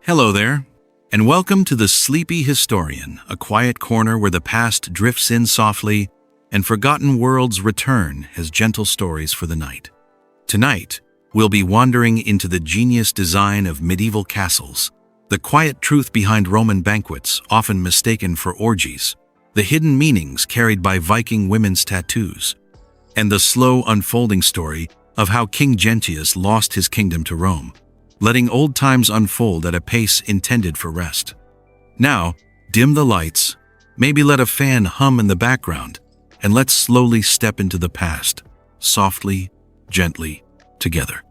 Hello there, and welcome to the Sleepy Historian, a quiet corner where the past drifts in softly and forgotten worlds return as gentle stories for the night. Tonight, we'll be wandering into the genius design of medieval castles, the quiet truth behind Roman banquets, often mistaken for orgies, the hidden meanings carried by Viking women's tattoos, and the slow unfolding story of how King Gentius lost his kingdom to Rome, letting old times unfold at a pace intended for rest. Now, dim the lights, maybe let a fan hum in the background, and let's slowly step into the past, softly, gently, together.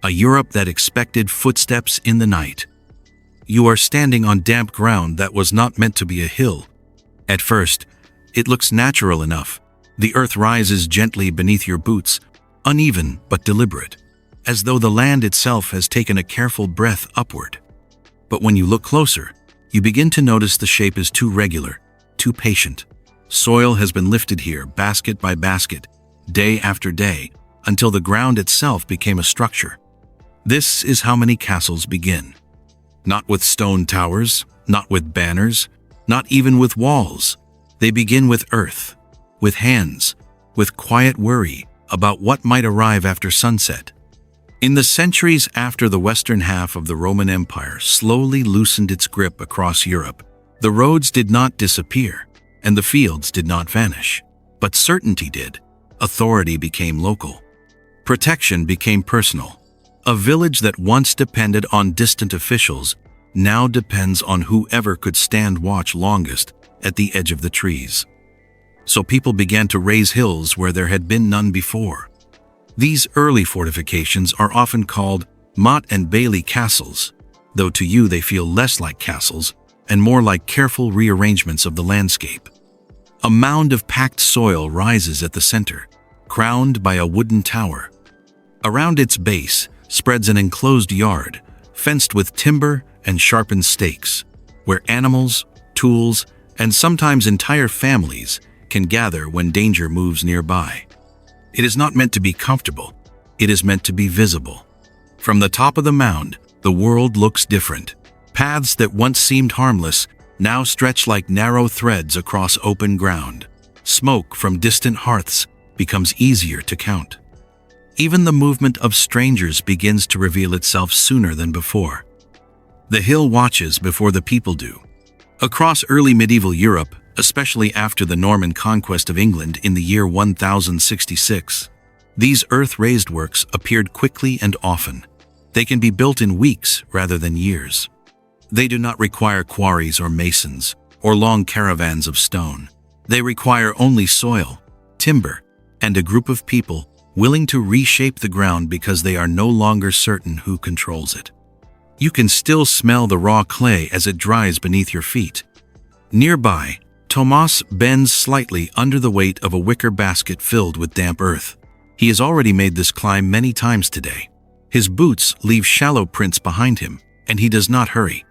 A Europe that expected footsteps in the night. You are standing on damp ground that was not meant to be a hill. At first, it looks natural enough. The earth rises gently beneath your boots, uneven but deliberate, as though the land itself has taken a careful breath upward. But when you look closer, you begin to notice the shape is too regular, too patient. Soil has been lifted here, basket by basket, day after day, until the ground itself became a structure. This is how many castles begin. Not with stone towers, not with banners, not even with walls. They begin with earth, with hands, with quiet worry about what might arrive after sunset. In the centuries after the western half of the Roman Empire slowly loosened its grip across Europe, the roads did not disappear, and the fields did not vanish. But certainty did. Authority became local. Protection became personal. A village that once depended on distant officials now depends on whoever could stand watch longest at the edge of the trees. So people began to raise hills where there had been none before. These early fortifications are often called motte-and-bailey castles, though to you they feel less like castles and more like careful rearrangements of the landscape. A mound of packed soil rises at the center, crowned by a wooden tower. Around its base spreads an enclosed yard, fenced with timber and sharpened stakes, where animals, tools, and sometimes entire families can gather when danger moves nearby. It is not meant to be comfortable, it is meant to be visible. From the top of the mound, the world looks different. Paths that once seemed harmless now stretch like narrow threads across open ground. Smoke from distant hearths becomes easier to count. Even the movement of strangers begins to reveal itself sooner than before. The hill watches before the people do. Across early medieval Europe, especially after the Norman conquest of England in the year 1066, these earth-raised works appeared quickly and often. They can be built in weeks rather than years. They do not require quarries or masons, or long caravans of stone. They require only soil, timber, and a group of people willing to reshape the ground because they are no longer certain who controls it. You can still smell the raw clay as it dries beneath your feet. Nearby, Tomas bends slightly under the weight of a wicker basket filled with damp earth. He has already made this climb many times today. His boots leave shallow prints behind him, and he does not hurry.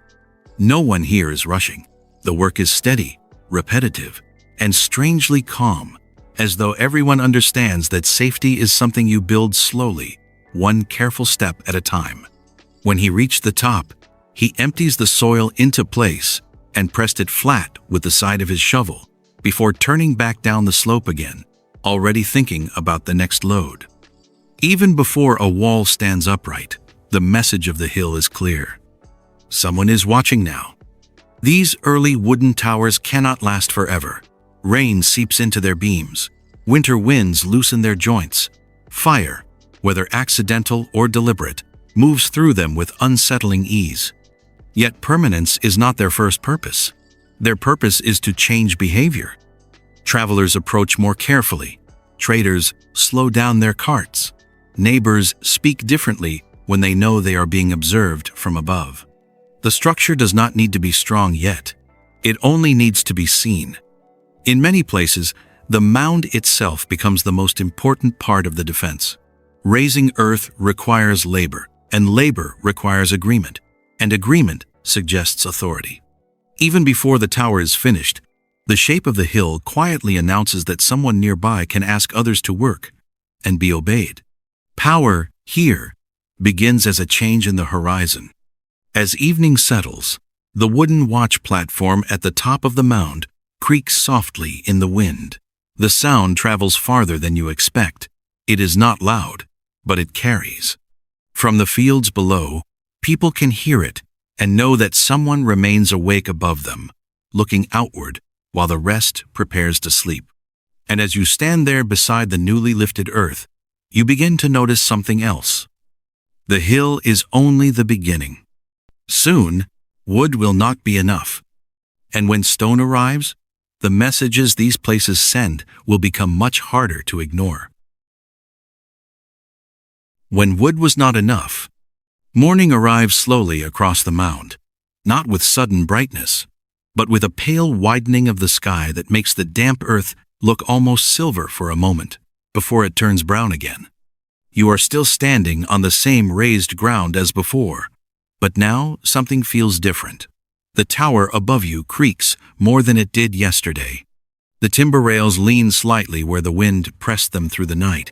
No one here is rushing. The work is steady, repetitive, and strangely calm, as though everyone understands that safety is something you build slowly, one careful step at a time. When he reached the top, he empties the soil into place and pressed it flat with the side of his shovel before turning back down the slope again, already thinking about the next load. Even before a wall stands upright, the message of the hill is clear. Someone is watching now. These early wooden towers cannot last forever. Rain seeps into their beams. Winter winds loosen their joints. Fire, whether accidental or deliberate, moves through them with unsettling ease. Yet permanence is not their first purpose. Their purpose is to change behavior. Travelers approach more carefully. Traders slow down their carts. Neighbors speak differently when they know they are being observed from above. The structure does not need to be strong yet. It only needs to be seen. In many places, the mound itself becomes the most important part of the defense. Raising earth requires labor, and labor requires agreement, and agreement suggests authority. Even before the tower is finished, the shape of the hill quietly announces that someone nearby can ask others to work and be obeyed. Power, here, begins as a change in the horizon. As evening settles, the wooden watch platform at the top of the mound creaks softly in the wind. The sound travels farther than you expect. It is not loud, but it carries. From the fields below, people can hear it and know that someone remains awake above them, looking outward while the rest prepares to sleep. And as you stand there beside the newly lifted earth, you begin to notice something else. The hill is only the beginning. Soon, wood will not be enough. And when stone arrives, the messages these places send will become much harder to ignore. When wood was not enough, morning arrives slowly across the mound, not with sudden brightness, but with a pale widening of the sky that makes the damp earth look almost silver for a moment, before it turns brown again. You are still standing on the same raised ground as before, but now something feels different. The tower above you creaks more than it did yesterday. The timber rails lean slightly where the wind pressed them through the night.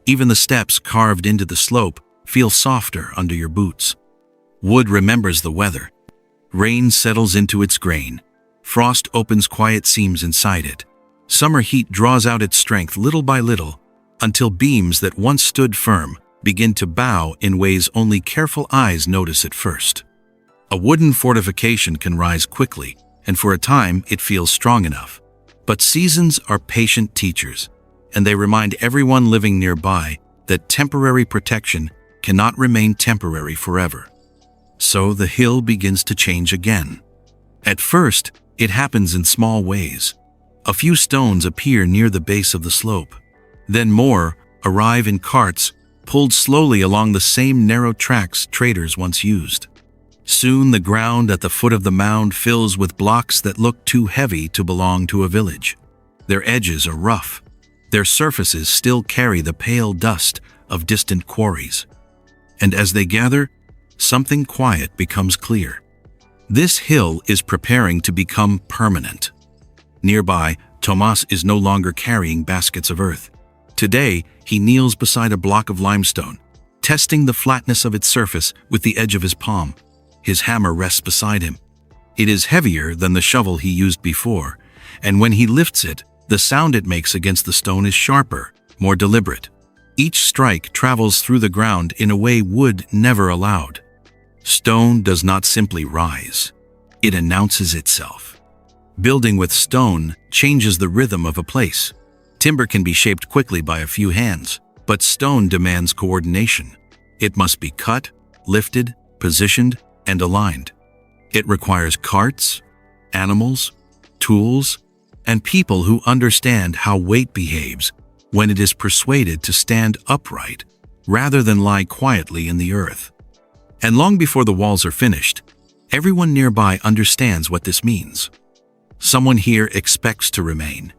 Even the steps carved into the slope feel softer under your boots. Wood remembers the weather. Rain settles into its grain. Frost opens quiet seams inside it. Summer heat draws out its strength little by little, until beams that once stood firm begin to bow in ways only careful eyes notice at first. A wooden fortification can rise quickly, and for a time it feels strong enough. But seasons are patient teachers, and they remind everyone living nearby that temporary protection cannot remain temporary forever. So the hill begins to change again. At first, it happens in small ways. A few stones appear near the base of the slope. Then more arrive in carts, pulled slowly along the same narrow tracks traders once used. Soon the ground at the foot of the mound fills with blocks that look too heavy to belong to a village. Their edges are rough. Their surfaces still carry the pale dust of distant quarries. And as they gather, something quiet becomes clear. This hill is preparing to become permanent. Nearby, Tomas is no longer carrying baskets of earth. Today, he kneels beside a block of limestone, testing the flatness of its surface with the edge of his palm. His hammer rests beside him. It is heavier than the shovel he used before, and when he lifts it, the sound it makes against the stone is sharper, more deliberate. Each strike travels through the ground in a way wood never allowed. Stone does not simply rise. It announces itself. Building with stone changes the rhythm of a place. Timber can be shaped quickly by a few hands, but stone demands coordination. It must be cut, lifted, positioned, and aligned. It requires carts, animals, tools, and people who understand how weight behaves when it is persuaded to stand upright rather than lie quietly in the earth. And long before the walls are finished, everyone nearby understands what this means. Someone here expects to remain.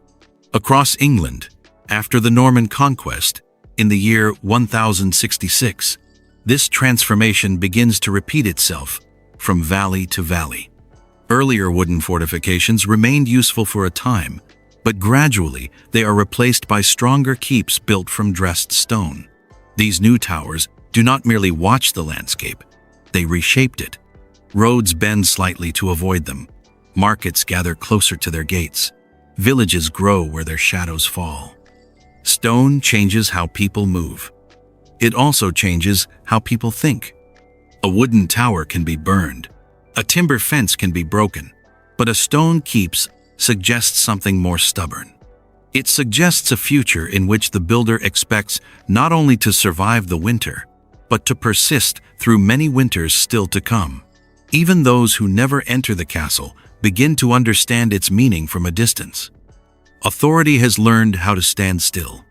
Across England, after the Norman conquest, in the year 1066, this transformation begins to repeat itself from valley to valley. Earlier wooden fortifications remained useful for a time, but gradually they are replaced by stronger keeps built from dressed stone. These new towers do not merely watch the landscape, they reshaped it. Roads bend slightly to avoid them. Markets gather closer to their gates. Villages grow where their shadows fall. Stone changes how people move. It also changes how people think. A wooden tower can be burned. A timber fence can be broken. But a stone keeps suggests something more stubborn. It suggests a future in which the builder expects not only to survive the winter, but to persist through many winters still to come. Even those who never enter the castle begin to understand its meaning from a distance. Authority has learned how to stand still.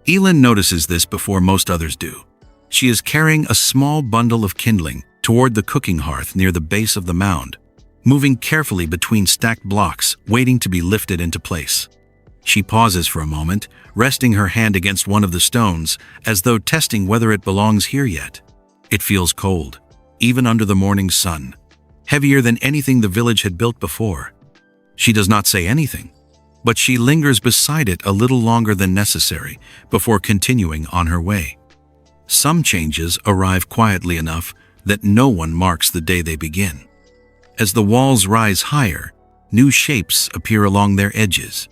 Elin notices this before most others do. She is carrying a small bundle of kindling toward the cooking hearth near the base of the mound, moving carefully between stacked blocks, waiting to be lifted into place. She pauses for a moment, resting her hand against one of the stones, as though testing whether it belongs here yet. It feels cold, even under the morning sun, heavier than anything the village had built before. She does not say anything, but she lingers beside it a little longer than necessary before continuing on her way. Some changes arrive quietly enough that no one marks the day they begin. As the walls rise higher, new shapes appear along their edges.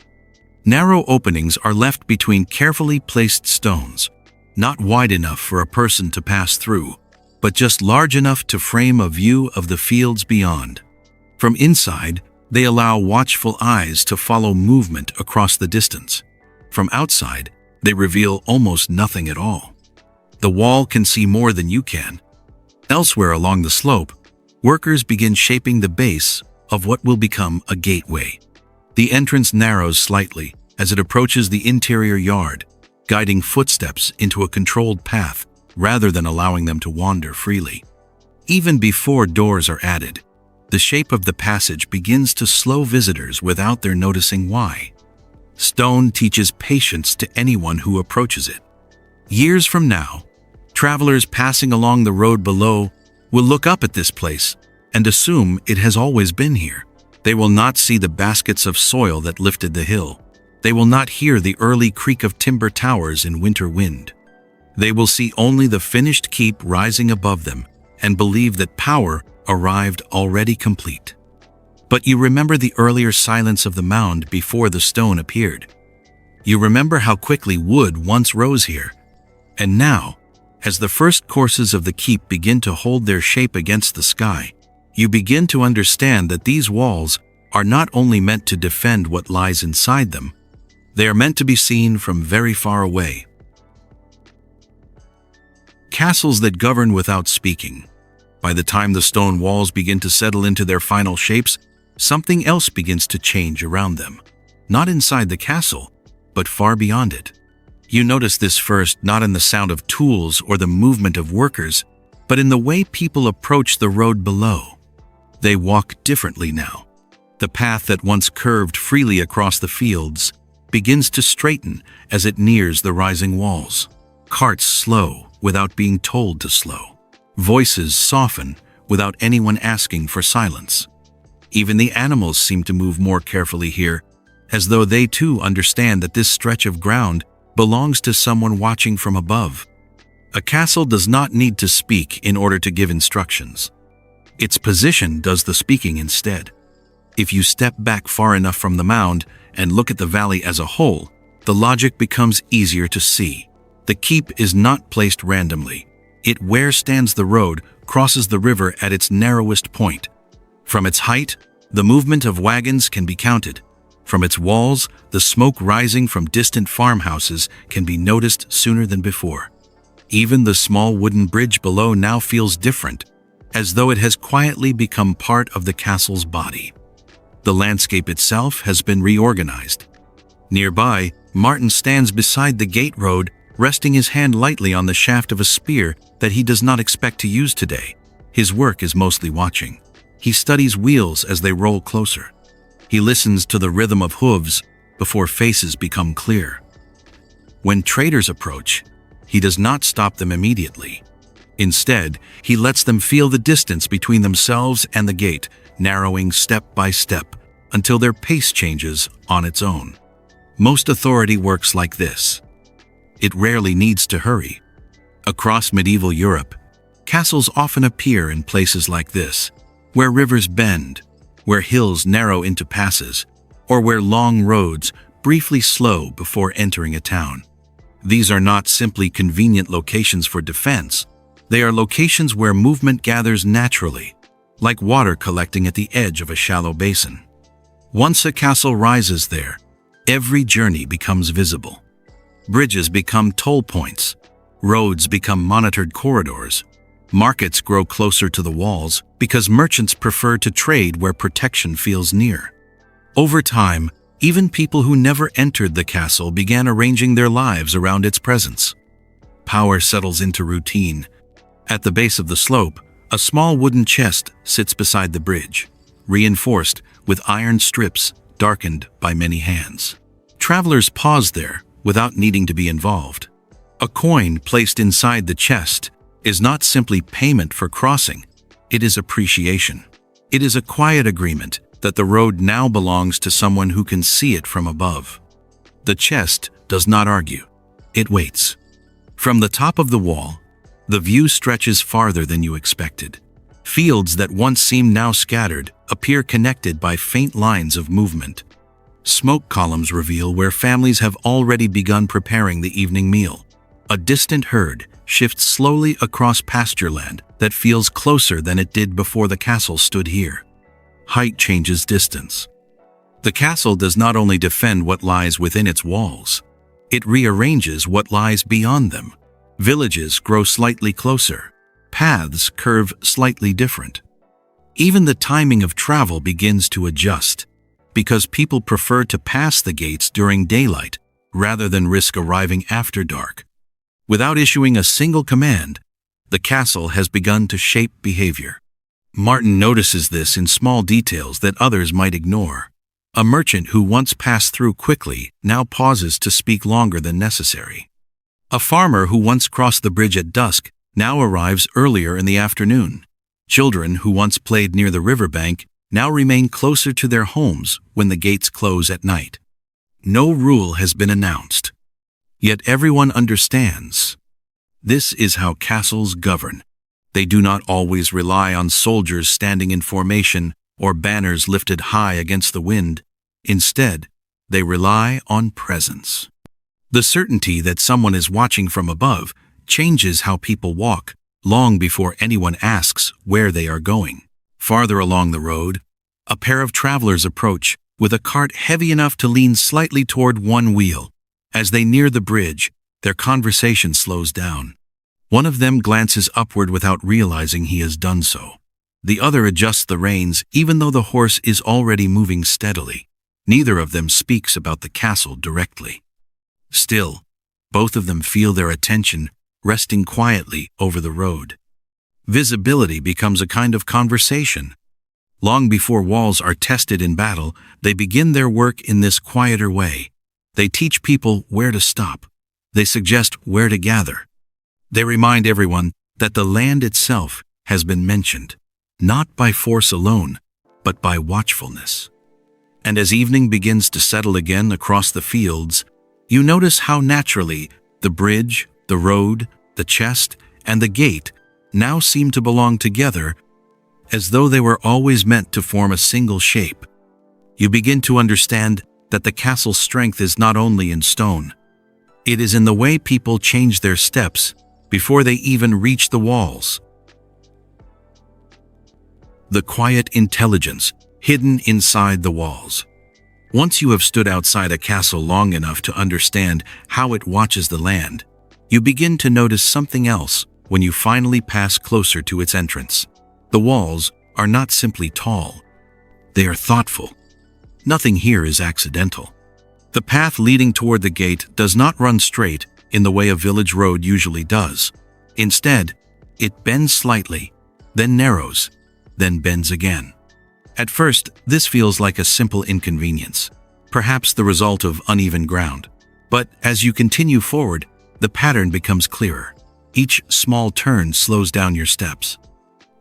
Narrow openings are left between carefully placed stones, not wide enough for a person to pass through, but just large enough to frame a view of the fields beyond. From inside, they allow watchful eyes to follow movement across the distance. From outside, they reveal almost nothing at all. The wall can see more than you can. Elsewhere along the slope, workers begin shaping the base of what will become a gateway. The entrance narrows slightly as it approaches the interior yard, guiding footsteps into a controlled path rather than allowing them to wander freely. Even before doors are added, the shape of the passage begins to slow visitors without their noticing why. Stone teaches patience to anyone who approaches it. Years from now, travelers passing along the road below will look up at this place and assume it has always been here. They will not see the baskets of soil that lifted the hill. They will not hear the early creak of timber towers in winter wind. They will see only the finished keep rising above them and believe that power arrived already complete. But you remember the earlier silence of the mound before the stone appeared. You remember how quickly wood once rose here. And now, as the first courses of the keep begin to hold their shape against the sky, you begin to understand that these walls are not only meant to defend what lies inside them, they are meant to be seen from very far away. Castles that govern without speaking. By the time the stone walls begin to settle into their final shapes, something else begins to change around them. Not inside the castle, but far beyond it. You notice this first not in the sound of tools or the movement of workers, but in the way people approach the road below. They walk differently now. The path that once curved freely across the fields begins to straighten as it nears the rising walls. Carts slow without being told to slow. Voices soften without anyone asking for silence. Even the animals seem to move more carefully here, as though they too understand that this stretch of ground belongs to someone watching from above. A castle does not need to speak in order to give instructions. Its position does the speaking instead. If you step back far enough from the mound and look at the valley as a whole, the logic becomes easier to see. The keep is not placed randomly. It where stands the road crosses the river at its narrowest point. From its height, the movement of wagons can be counted. From its walls, the smoke rising from distant farmhouses can be noticed sooner than before. Even the small wooden bridge below now feels different, as though it has quietly become part of the castle's body. The landscape itself has been reorganized. Nearby, Martin stands beside the gate road, resting his hand lightly on the shaft of a spear that he does not expect to use today. His work is mostly watching. He studies wheels as they roll closer. He listens to the rhythm of hooves before faces become clear. When traders approach, he does not stop them immediately. Instead, he lets them feel the distance between themselves and the gate, narrowing step by step until their pace changes on its own. Most authority works like this. It rarely needs to hurry. Across medieval Europe, castles often appear in places like this, where rivers bend, where hills narrow into passes, or where long roads briefly slow before entering a town. These are not simply convenient locations for defense. They are locations where movement gathers naturally, like water collecting at the edge of a shallow basin. Once a castle rises there, every journey becomes visible. Bridges become toll points. Roads become monitored corridors. Markets grow closer to the walls because merchants prefer to trade where protection feels near. Over time, even people who never entered the castle began arranging their lives around its presence. Power settles into routine. At the base of the slope, a small wooden chest sits beside the bridge, reinforced with iron strips darkened by many hands. Travelers pause there without needing to be involved. A coin placed inside the chest is not simply payment for crossing, it is appreciation. It is a quiet agreement that the road now belongs to someone who can see it from above. The chest does not argue, it waits. From the top of the wall, The view stretches farther than you expected. Fields that once seemed now scattered appear connected by faint lines of movement. Smoke columns reveal where families have already begun preparing the evening meal. A distant herd shifts slowly across pasture land that feels closer than it did before the castle stood here. Height changes distance. The castle does not only defend what lies within its walls, it rearranges what lies beyond them. Villages grow slightly closer. Paths curve slightly different. Even the timing of travel begins to adjust, because people prefer to pass the gates during daylight rather than risk arriving after dark. Without issuing a single command, the castle has begun to shape behavior. Martin notices this in small details that others might ignore. A merchant who once passed through quickly now pauses to speak longer than necessary. A farmer who once crossed the bridge at dusk now arrives earlier in the afternoon. Children who once played near the riverbank now remain closer to their homes when the gates close at night. No rule has been announced, yet everyone understands. This is how castles govern. They do not always rely on soldiers standing in formation or banners lifted high against the wind. Instead, they rely on presence. The certainty that someone is watching from above changes how people walk long before anyone asks where they are going. Farther along the road, a pair of travelers approach with a cart heavy enough to lean slightly toward one wheel. As they near the bridge, their conversation slows down. One of them glances upward without realizing he has done so. The other adjusts the reins even though the horse is already moving steadily. Neither of them speaks about the castle directly. Still, both of them feel their attention resting quietly over the road. Visibility becomes a kind of conversation. Long before walls are tested in battle, they begin their work in this quieter way. They teach people where to stop. They suggest where to gather. They remind everyone that the land itself has been mentioned, not by force alone, but by watchfulness. And as evening begins to settle again across the fields, you notice how naturally the bridge, the road, the chest, and the gate now seem to belong together, as though they were always meant to form a single shape. You begin to understand that the castle's strength is not only in stone. It is in the way people change their steps before they even reach the walls. The quiet intelligence hidden inside the walls. Once you have stood outside a castle long enough to understand how it watches the land, you begin to notice something else when you finally pass closer to its entrance. The walls are not simply tall. They are thoughtful. Nothing here is accidental. The path leading toward the gate does not run straight in the way a village road usually does. Instead, it bends slightly, then narrows, then bends again. At first, this feels like a simple inconvenience, perhaps the result of uneven ground. But as you continue forward, the pattern becomes clearer. Each small turn slows down your steps.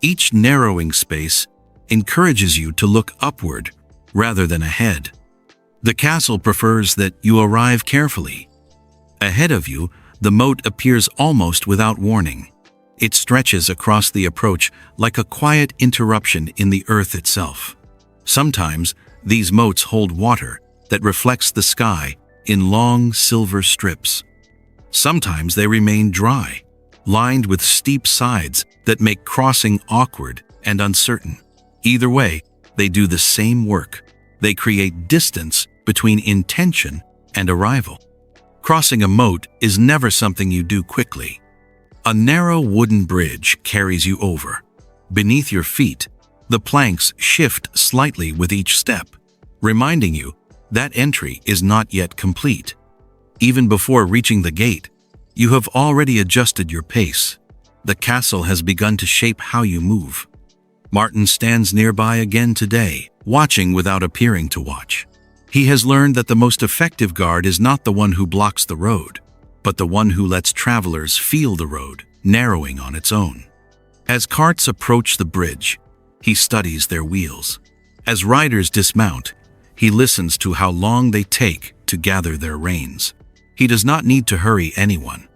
Each narrowing space encourages you to look upward rather than ahead. The castle prefers that you arrive carefully. Ahead of you, the moat appears almost without warning. It stretches across the approach like a quiet interruption in the earth itself. Sometimes, these moats hold water that reflects the sky in long silver strips. Sometimes they remain dry, lined with steep sides that make crossing awkward and uncertain. Either way, they do the same work. They create distance between intention and arrival. Crossing a moat is never something you do quickly. A narrow wooden bridge carries you over. Beneath your feet, the planks shift slightly with each step, reminding you that entry is not yet complete. Even before reaching the gate, you have already adjusted your pace. The castle has begun to shape how you move. Martin stands nearby again today, watching without appearing to watch. He has learned that the most effective guard is not the one who blocks the road, but the one who lets travelers feel the road narrowing on its own. As carts approach the bridge, he studies their wheels. As riders dismount, he listens to how long they take to gather their reins. He does not need to hurry anyone.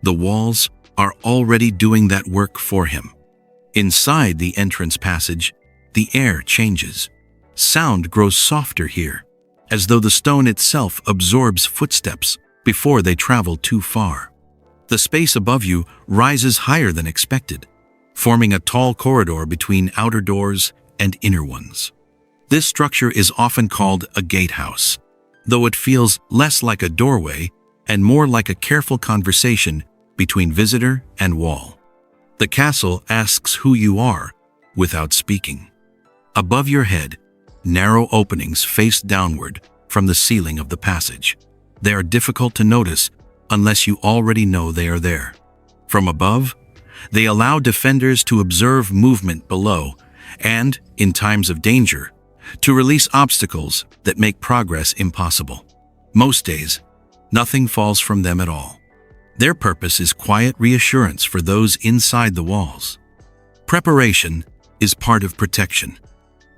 The walls are already doing that work for him. Inside the entrance passage, the air changes. Sound grows softer here, as though the stone itself absorbs footsteps before they travel too far. The space above you rises higher than expected, forming a tall corridor between outer doors and inner ones. This structure is often called a gatehouse, though it feels less like a doorway and more like a careful conversation between visitor and wall. The castle asks who you are without speaking. Above your head, narrow openings face downward from the ceiling of the passage. They are difficult to notice unless you already know they are there. From above, they allow defenders to observe movement below and, in times of danger, to release obstacles that make progress impossible. Most days, nothing falls from them at all. Their purpose is quiet reassurance for those inside the walls. Preparation is part of protection.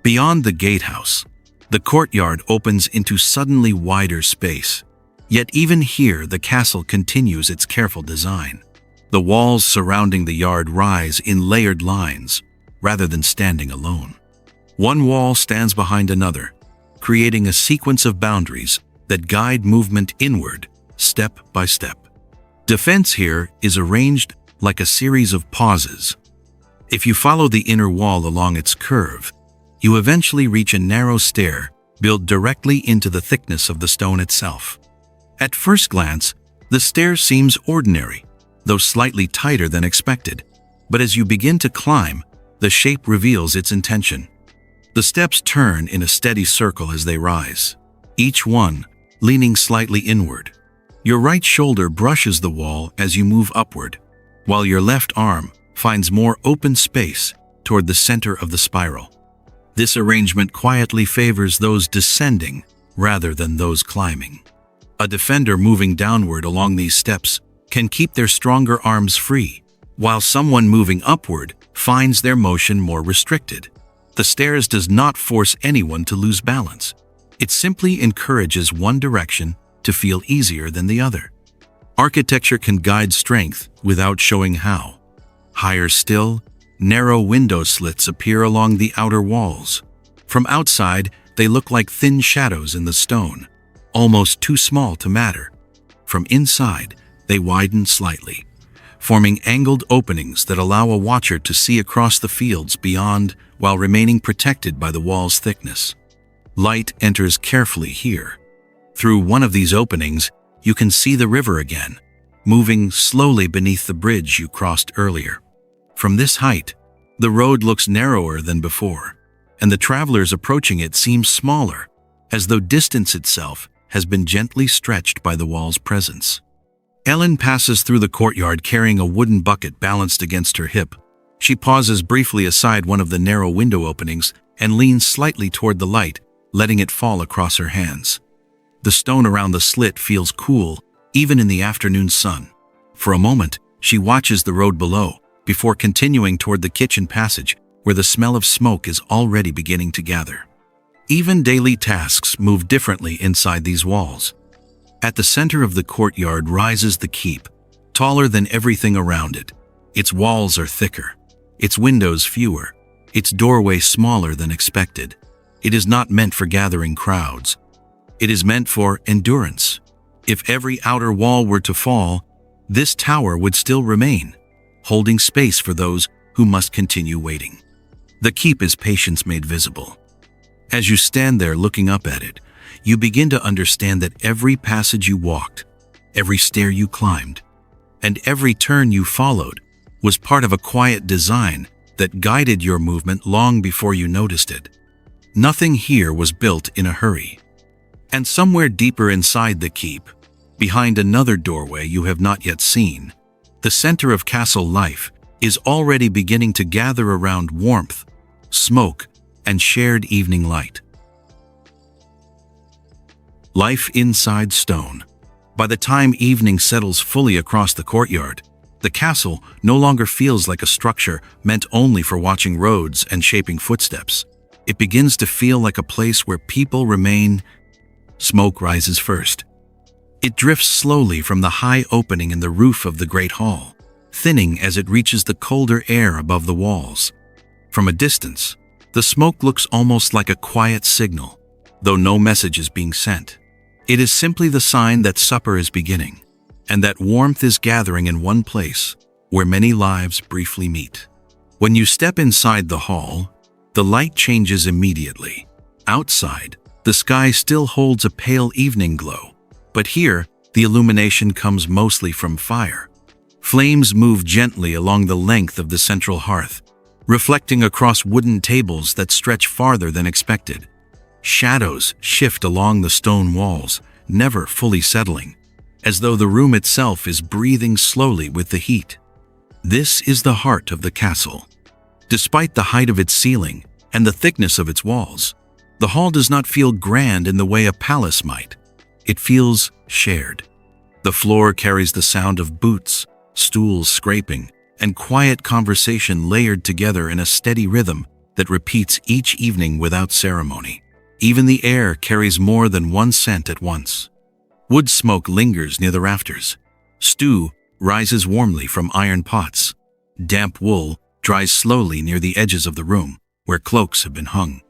Beyond the gatehouse, the courtyard opens into suddenly wider space. Yet even here, the castle continues its careful design. The walls surrounding the yard rise in layered lines, rather than standing alone. One wall stands behind another, creating a sequence of boundaries that guide movement inward, step by step. Defense here is arranged like a series of pauses. If you follow the inner wall along its curve, you eventually reach a narrow stair built directly into the thickness of the stone itself. At first glance, the stair seems ordinary, though slightly tighter than expected, but as you begin to climb, the shape reveals its intention. The steps turn in a steady circle as they rise, each one leaning slightly inward. Your right shoulder brushes the wall as you move upward, while your left arm finds more open space toward the center of the spiral. This arrangement quietly favors those descending rather than those climbing. A defender moving downward along these steps can keep their stronger arms free, while someone moving upward finds their motion more restricted. The stairs does not force anyone to lose balance. It simply encourages one direction to feel easier than the other. Architecture can guide strength without showing how. Higher still, narrow window slits appear along the outer walls. From outside, they look like thin shadows in the stone, almost too small to matter. From inside, they widen slightly, forming angled openings that allow a watcher to see across the fields beyond while remaining protected by the wall's thickness. Light enters carefully here. Through one of these openings, you can see the river again, moving slowly beneath the bridge you crossed earlier. From this height, the road looks narrower than before, and the travelers approaching it seem smaller, as though distance itself has been gently stretched by the wall's presence. Ellen passes through the courtyard carrying a wooden bucket balanced against her hip. She pauses briefly aside one of the narrow window openings and leans slightly toward the light, letting it fall across her hands. The stone around the slit feels cool, even in the afternoon sun. For a moment, she watches the road below, before continuing toward the kitchen passage, where the smell of smoke is already beginning to gather. Even daily tasks move differently inside these walls. At the center of the courtyard rises the keep, taller than everything around it. Its walls are thicker, its windows fewer, its doorway smaller than expected. It is not meant for gathering crowds. It is meant for endurance. If every outer wall were to fall, this tower would still remain, holding space for those who must continue waiting. The keep is patience made visible. As you stand there looking up at it, you begin to understand that every passage you walked, every stair you climbed, and every turn you followed was part of a quiet design that guided your movement long before you noticed it. Nothing here was built in a hurry. And somewhere deeper inside the keep, behind another doorway you have not yet seen, the center of castle life is already beginning to gather around warmth, smoke, and shared evening light. Life inside stone. By the time evening settles fully across the courtyard, the castle no longer feels like a structure meant only for watching roads and shaping footsteps. It begins to feel like a place where people remain. Smoke rises first. It drifts slowly from the high opening in the roof of the great hall, thinning as it reaches the colder air above the walls. From a distance, the smoke looks almost like a quiet signal, though no message is being sent. It is simply the sign that supper is beginning, and that warmth is gathering in one place where many lives briefly meet. When you step inside the hall, the light changes immediately. Outside, the sky still holds a pale evening glow, but here, the illumination comes mostly from fire. Flames move gently along the length of the central hearth, reflecting across wooden tables that stretch farther than expected. Shadows shift along the stone walls, never fully settling, as though the room itself is breathing slowly with the heat. This is the heart of the castle. Despite the height of its ceiling and the thickness of its walls, the hall does not feel grand in the way a palace might. It feels shared. The floor carries the sound of boots, stools scraping, and quiet conversation layered together in a steady rhythm that repeats each evening without ceremony. Even the air carries more than one scent at once. Wood smoke lingers near the rafters. Stew rises warmly from iron pots. Damp wool dries slowly near the edges of the room, where cloaks have been hung.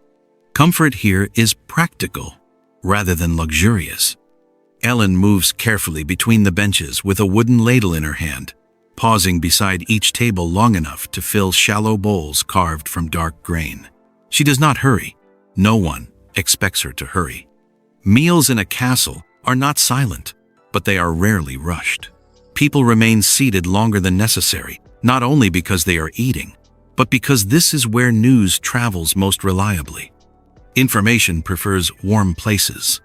Comfort here is practical, rather than luxurious. Ellen moves carefully between the benches with a wooden ladle in her hand, pausing beside each table long enough to fill shallow bowls carved from dark grain. She does not hurry. No one expects her to hurry. Meals in a castle are not silent, but they are rarely rushed. People remain seated longer than necessary, not only because they are eating, but because this is where news travels most reliably. Information prefers warm places.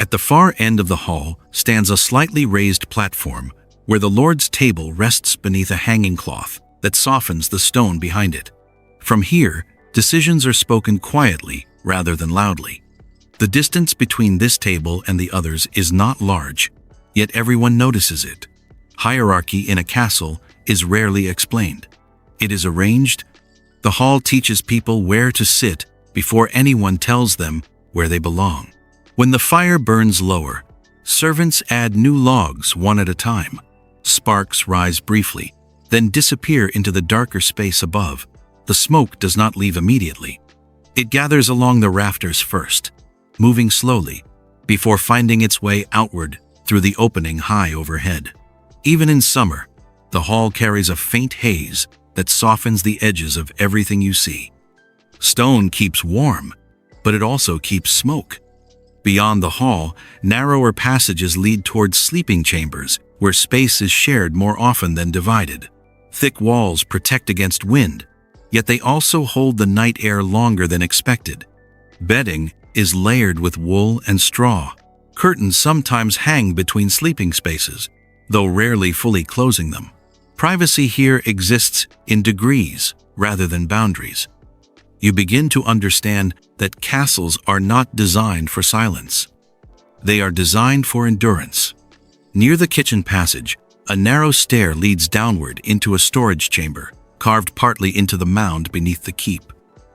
At the far end of the hall stands a slightly raised platform where the Lord's table rests beneath a hanging cloth that softens the stone behind it. From here, decisions are spoken quietly rather than loudly. The distance between this table and the others is not large, yet everyone notices it. Hierarchy in a castle is rarely explained. It is arranged. The hall teaches people where to sit before anyone tells them where they belong. When the fire burns lower, servants add new logs one at a time. Sparks rise briefly, then disappear into the darker space above. The smoke does not leave immediately. It gathers along the rafters first, moving slowly, before finding its way outward through the opening high overhead. Even in summer, the hall carries a faint haze that softens the edges of everything you see. Stone keeps warm, but it also keeps smoke. Beyond the hall, narrower passages lead towards sleeping chambers, where space is shared more often than divided. Thick walls protect against wind, yet they also hold the night air longer than expected. Bedding is layered with wool and straw. Curtains sometimes hang between sleeping spaces, though rarely fully closing them. Privacy here exists in degrees rather than boundaries. You begin to understand that castles are not designed for silence. They are designed for endurance. Near the kitchen passage, a narrow stair leads downward into a storage chamber, carved partly into the mound beneath the keep.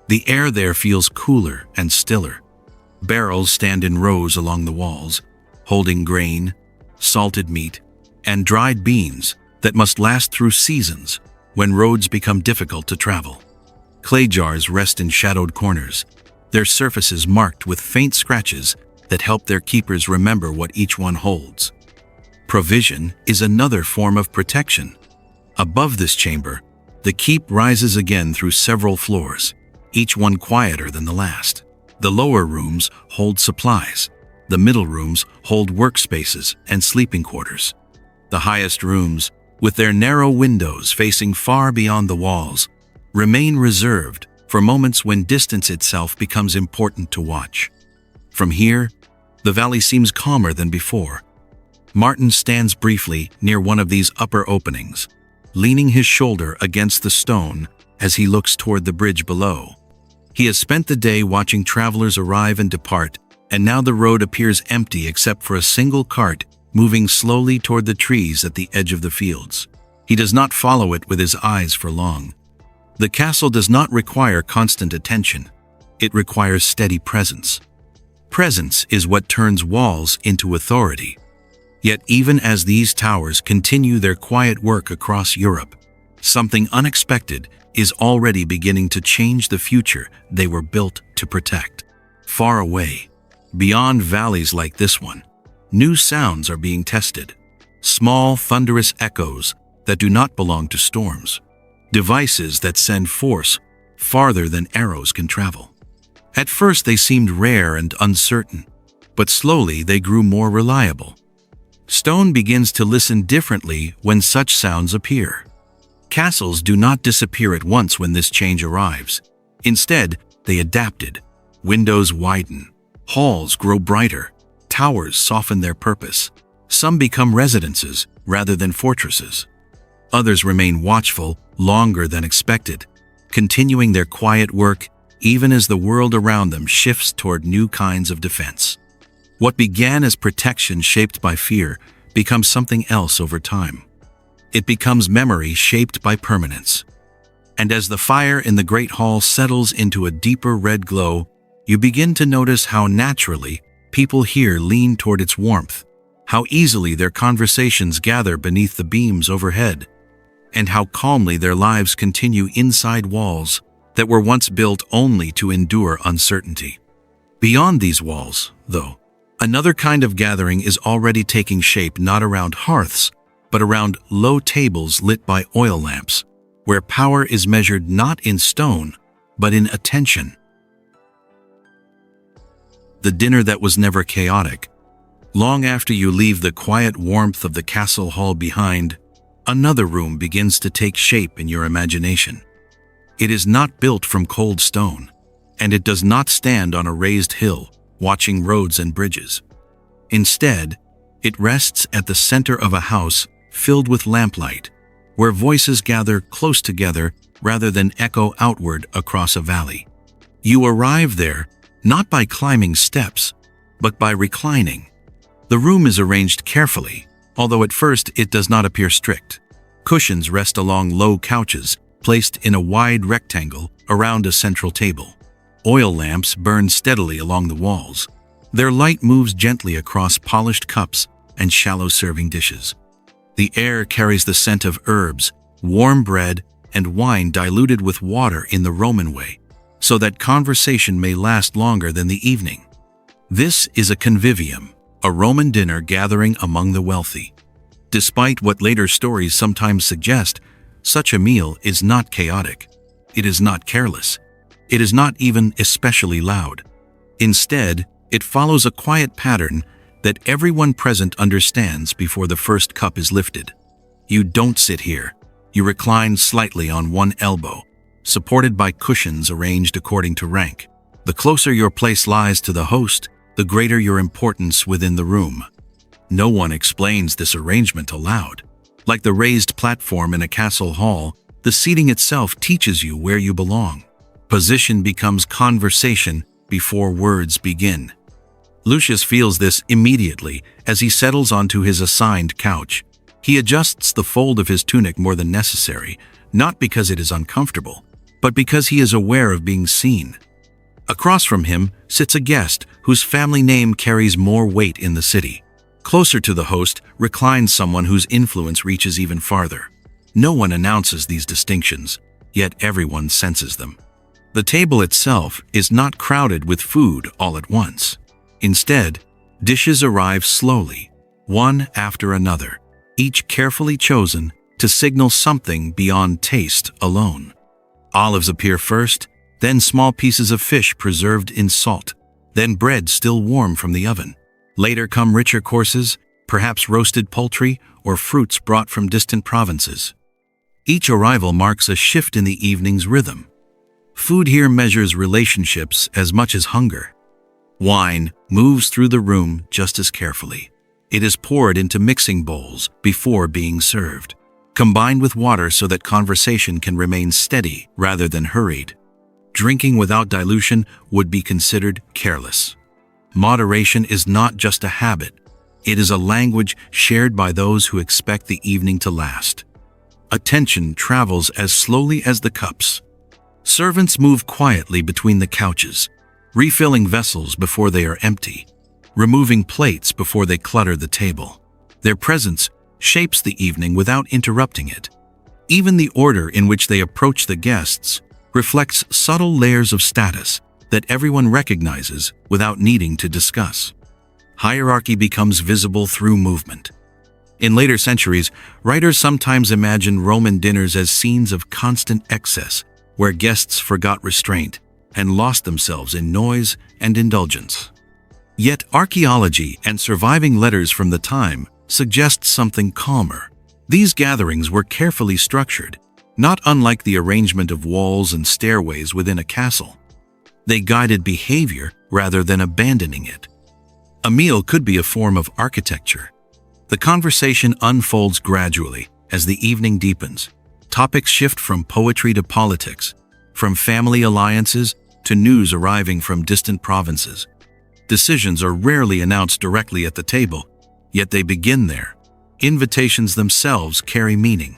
The air there feels cooler and stiller. Barrels stand in rows along the walls, holding grain, salted meat, and dried beans that must last through seasons when roads become difficult to travel. Clay jars rest in shadowed corners, their surfaces marked with faint scratches that help their keepers remember what each one holds. Provision is another form of protection. Above this chamber, the keep rises again through several floors, each one quieter than the last. The lower rooms hold supplies. The middle rooms hold workspaces and sleeping quarters. The highest rooms, with their narrow windows facing far beyond the walls, remain reserved for moments when distance itself becomes important to watch. From here, the valley seems calmer than before. Martin stands briefly near one of these upper openings, leaning his shoulder against the stone as he looks toward the bridge below. He has spent the day watching travelers arrive and depart, and now the road appears empty except for a single cart moving slowly toward the trees at the edge of the fields. He does not follow it with his eyes for long. The castle does not require constant attention. It requires steady presence. Presence is what turns walls into authority. Yet even as these towers continue their quiet work across Europe, something unexpected is already beginning to change the future they were built to protect. Far away, beyond valleys like this one, new sounds are being tested. Small, thunderous echoes that do not belong to storms. Devices that send force farther than arrows can travel. At first they seemed rare and uncertain, but slowly they grew more reliable. Stone begins to listen differently when such sounds appear. Castles do not disappear at once when this change arrives. Instead, they adapted. Windows widen, halls grow brighter, towers soften their purpose. Some become residences rather than fortresses. Others remain watchful longer than expected, continuing their quiet work even as the world around them shifts toward new kinds of defense. What began as protection shaped by fear becomes something else over time. It becomes memory shaped by permanence. And as the fire in the Great Hall settles into a deeper red glow, you begin to notice how naturally people here lean toward its warmth, how easily their conversations gather beneath the beams overhead, and how calmly their lives continue inside walls that were once built only to endure uncertainty. Beyond these walls, though, another kind of gathering is already taking shape, not around hearths, but around low tables lit by oil lamps, where power is measured not in stone, but in attention. The dinner that was never chaotic. Long after you leave the quiet warmth of the castle hall behind, another room begins to take shape in your imagination. It is not built from cold stone, and it does not stand on a raised hill, watching roads and bridges. Instead, it rests at the center of a house filled with lamplight, where voices gather close together rather than echo outward across a valley. You arrive there not by climbing steps, but by reclining. The room is arranged carefully, although at first it does not appear strict. Cushions rest along low couches, placed in a wide rectangle around a central table. Oil lamps burn steadily along the walls. Their light moves gently across polished cups and shallow serving dishes. The air carries the scent of herbs, warm bread, and wine diluted with water in the Roman way, so that conversation may last longer than the evening. This is a convivium, a Roman dinner gathering among the wealthy. Despite what later stories sometimes suggest, such a meal is not chaotic. It is not careless. It is not even especially loud. Instead, it follows a quiet pattern that everyone present understands before the first cup is lifted. You don't sit here. You recline slightly on one elbow, supported by cushions arranged according to rank. The closer your place lies to the host, the greater your importance within the room. No one explains this arrangement aloud. Like the raised platform in a castle hall, the seating itself teaches you where you belong. Position becomes conversation before words begin. Lucius feels this immediately as he settles onto his assigned couch. He adjusts the fold of his tunic more than necessary, not because it is uncomfortable, but because he is aware of being seen. Across from him sits a guest whose family name carries more weight in the city. Closer to the host reclines someone whose influence reaches even farther. No one announces these distinctions, yet everyone senses them. The table itself is not crowded with food all at once. Instead, dishes arrive slowly, one after another, each carefully chosen to signal something beyond taste alone. Olives appear first, then small pieces of fish preserved in salt, then bread still warm from the oven. Later come richer courses, perhaps roasted poultry or fruits brought from distant provinces. Each arrival marks a shift in the evening's rhythm. Food here measures relationships as much as hunger. Wine moves through the room just as carefully. It is poured into mixing bowls before being served, combined with water so that conversation can remain steady rather than hurried. Drinking without dilution would be considered careless. Moderation is not just a habit. It is a language shared by those who expect the evening to last. Attention travels as slowly as the cups. Servants move quietly between the couches, refilling vessels before they are empty, removing plates before they clutter the table. Their presence shapes the evening without interrupting it. Even the order in which they approach the guests reflects subtle layers of status that everyone recognizes without needing to discuss. Hierarchy becomes visible through movement. In later centuries, writers sometimes imagined Roman dinners as scenes of constant excess, where guests forgot restraint and lost themselves in noise and indulgence. Yet archaeology and surviving letters from the time suggest something calmer. These gatherings were carefully structured, not unlike the arrangement of walls and stairways within a castle. They guided behavior rather than abandoning it. A meal could be a form of architecture. The conversation unfolds gradually as the evening deepens. Topics shift from poetry to politics, from family alliances to news arriving from distant provinces. Decisions are rarely announced directly at the table, yet they begin there. Invitations themselves carry meaning.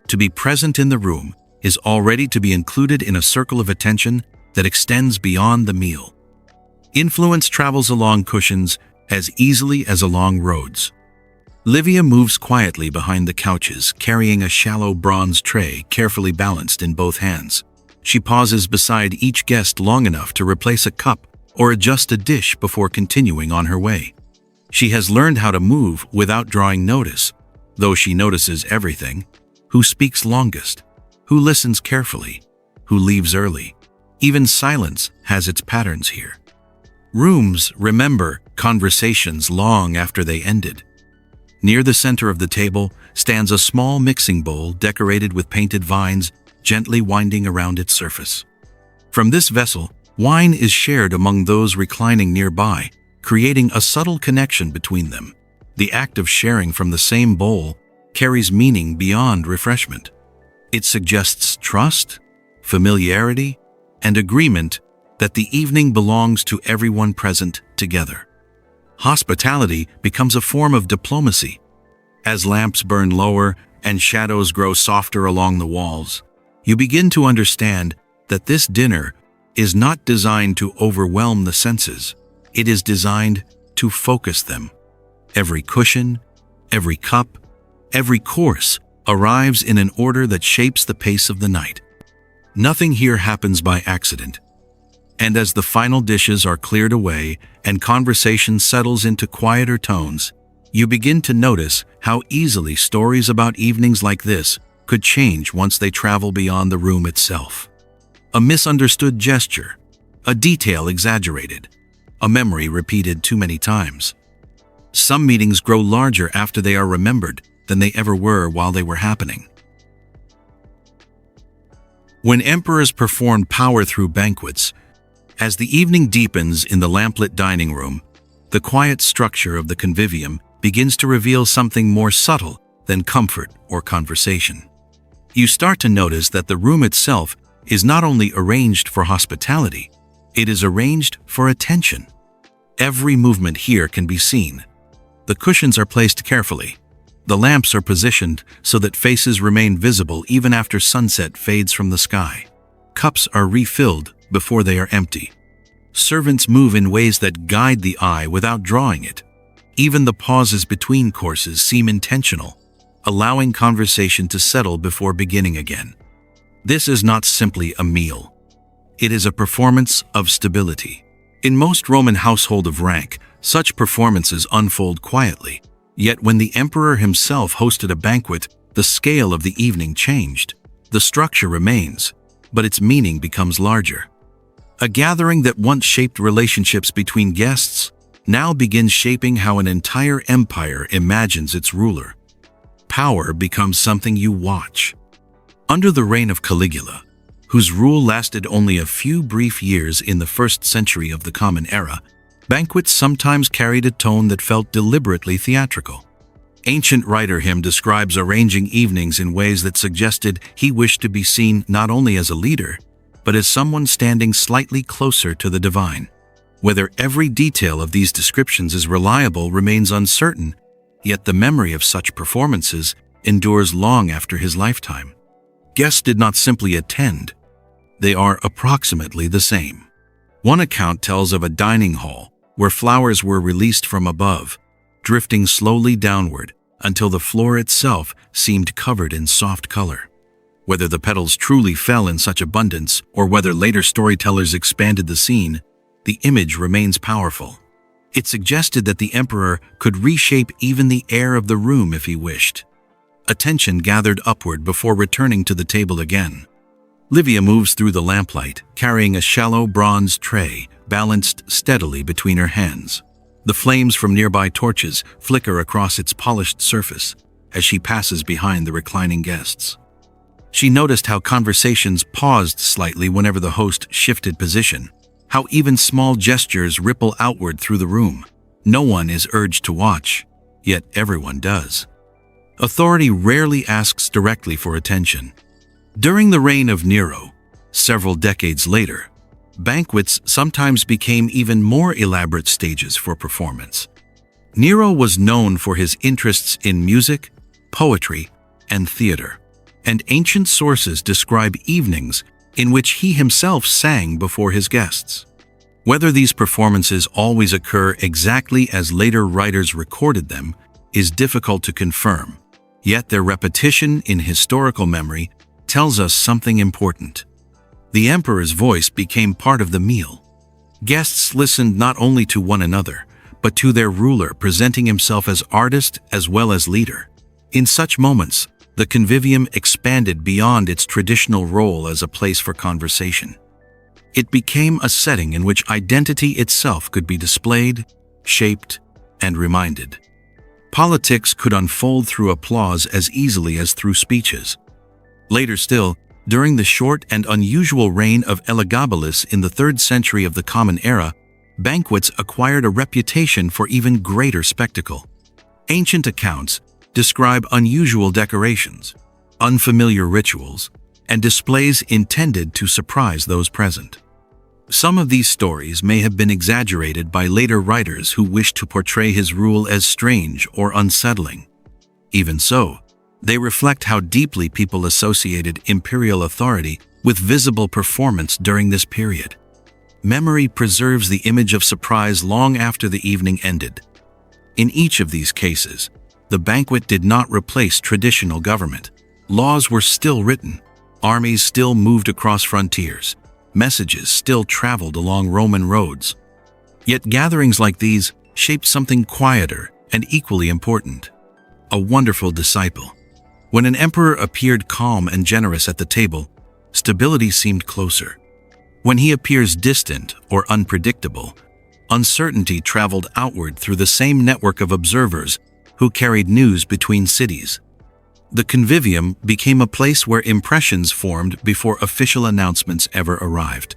To be present in the room is already to be included in a circle of attention that extends beyond the meal. Influence travels along cushions as easily as along roads. Livia moves quietly behind the couches, carrying a shallow bronze tray carefully balanced in both hands. She pauses beside each guest long enough to replace a cup or adjust a dish before continuing on her way. She has learned how to move without drawing notice, though she notices everything: who speaks longest, who listens carefully, who leaves early. Even silence has its patterns here. Rooms remember conversations long after they ended. Near the center of the table stands a small mixing bowl decorated with painted vines gently winding around its surface. From this vessel, wine is shared among those reclining nearby, creating a subtle connection between them. The act of sharing from the same bowl carries meaning beyond refreshment. It suggests trust, familiarity, and agreement that the evening belongs to everyone present together. Hospitality becomes a form of diplomacy. As lamps burn lower and shadows grow softer along the walls, you begin to understand that this dinner is not designed to overwhelm the senses. It is designed to focus them. Every cushion, every cup, every course arrives in an order that shapes the pace of the night. Nothing here happens by accident. And as the final dishes are cleared away and conversation settles into quieter tones, you begin to notice how easily stories about evenings like this could change once they travel beyond the room itself. A misunderstood gesture, a detail exaggerated, a memory repeated too many times. Some meetings grow larger after they are remembered than they ever were while they were happening. When emperors performed power through banquets, as the evening deepens in the lamplit dining room, the quiet structure of the convivium begins to reveal something more subtle than comfort or conversation. You start to notice that the room itself is not only arranged for hospitality, it is arranged for attention. Every movement here can be seen. The cushions are placed carefully. The lamps are positioned so that faces remain visible even after sunset fades from the sky. Cups are refilled before they are empty. Servants move in ways that guide the eye without drawing it. Even the pauses between courses seem intentional, allowing conversation to settle before beginning again. This is not simply a meal. It is a performance of stability. In most Roman households of rank, such performances unfold quietly. Yet when the emperor himself hosted a banquet, the scale of the evening changed. The structure remains, but its meaning becomes larger. A gathering that once shaped relationships between guests now begins shaping how an entire empire imagines its ruler. Power becomes something you watch. Under the reign of Caligula, whose rule lasted only a few brief years in the 1st century of the Common Era, banquets sometimes carried a tone that felt deliberately theatrical. Ancient writer him describes arranging evenings in ways that suggested he wished to be seen not only as a leader, but as someone standing slightly closer to the divine. Whether every detail of these descriptions is reliable remains uncertain, yet the memory of such performances endures long after his lifetime. Guests did not simply attend, they are approximately the same. One account tells of a dining hall where flowers were released from above, drifting slowly downward until the floor itself seemed covered in soft color. Whether the petals truly fell in such abundance or whether later storytellers expanded the scene, the image remains powerful. It suggested that the emperor could reshape even the air of the room if he wished. Attention gathered upward before returning to the table again. Livia moves through the lamplight, carrying a shallow bronze tray balanced steadily between her hands. The flames from nearby torches flicker across its polished surface as she passes behind the reclining guests. She noticed how conversations paused slightly whenever the host shifted position, how even small gestures ripple outward through the room. No one is urged to watch, yet everyone does. Authority rarely asks directly for attention. During the reign of Nero, several decades later, banquets sometimes became even more elaborate stages for performance. Nero was known for his interests in music, poetry, and theater, and ancient sources describe evenings in which he himself sang before his guests. Whether these performances always occur exactly as later writers recorded them is difficult to confirm, yet their repetition in historical memory tells us something important. The emperor's voice became part of the meal. Guests listened not only to one another, but to their ruler presenting himself as artist as well as leader. In such moments, the convivium expanded beyond its traditional role as a place for conversation. It became a setting in which identity itself could be displayed, shaped, and reminded. Politics could unfold through applause as easily as through speeches. Later still, during the short and unusual reign of Elagabalus in the 3rd century of the Common Era, banquets acquired a reputation for even greater spectacle. Ancient accounts describe unusual decorations, unfamiliar rituals, and displays intended to surprise those present. Some of these stories may have been exaggerated by later writers who wished to portray his rule as strange or unsettling. Even so, they reflect how deeply people associated imperial authority with visible performance during this period. Memory preserves the image of surprise long after the evening ended. In each of these cases, the banquet did not replace traditional government. Laws were still written, armies still moved across frontiers, messages still traveled along Roman roads. Yet gatherings like these shaped something quieter and equally important: a wonderful disciple. When an emperor appeared calm and generous at the table, stability seemed closer. When he appears distant or unpredictable, uncertainty traveled outward through the same network of observers who carried news between cities. The convivium became a place where impressions formed before official announcements ever arrived.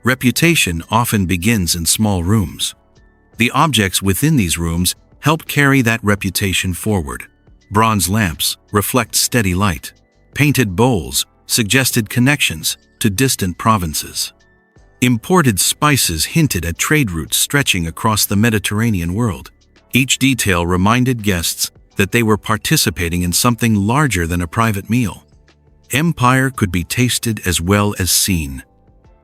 Reputation often begins in small rooms. The objects within these rooms help carry that reputation forward. Bronze lamps reflect steady light. Painted bowls suggested connections to distant provinces. Imported spices hinted at trade routes stretching across the Mediterranean world. Each detail reminded guests that they were participating in something larger than a private meal. Empire could be tasted as well as seen.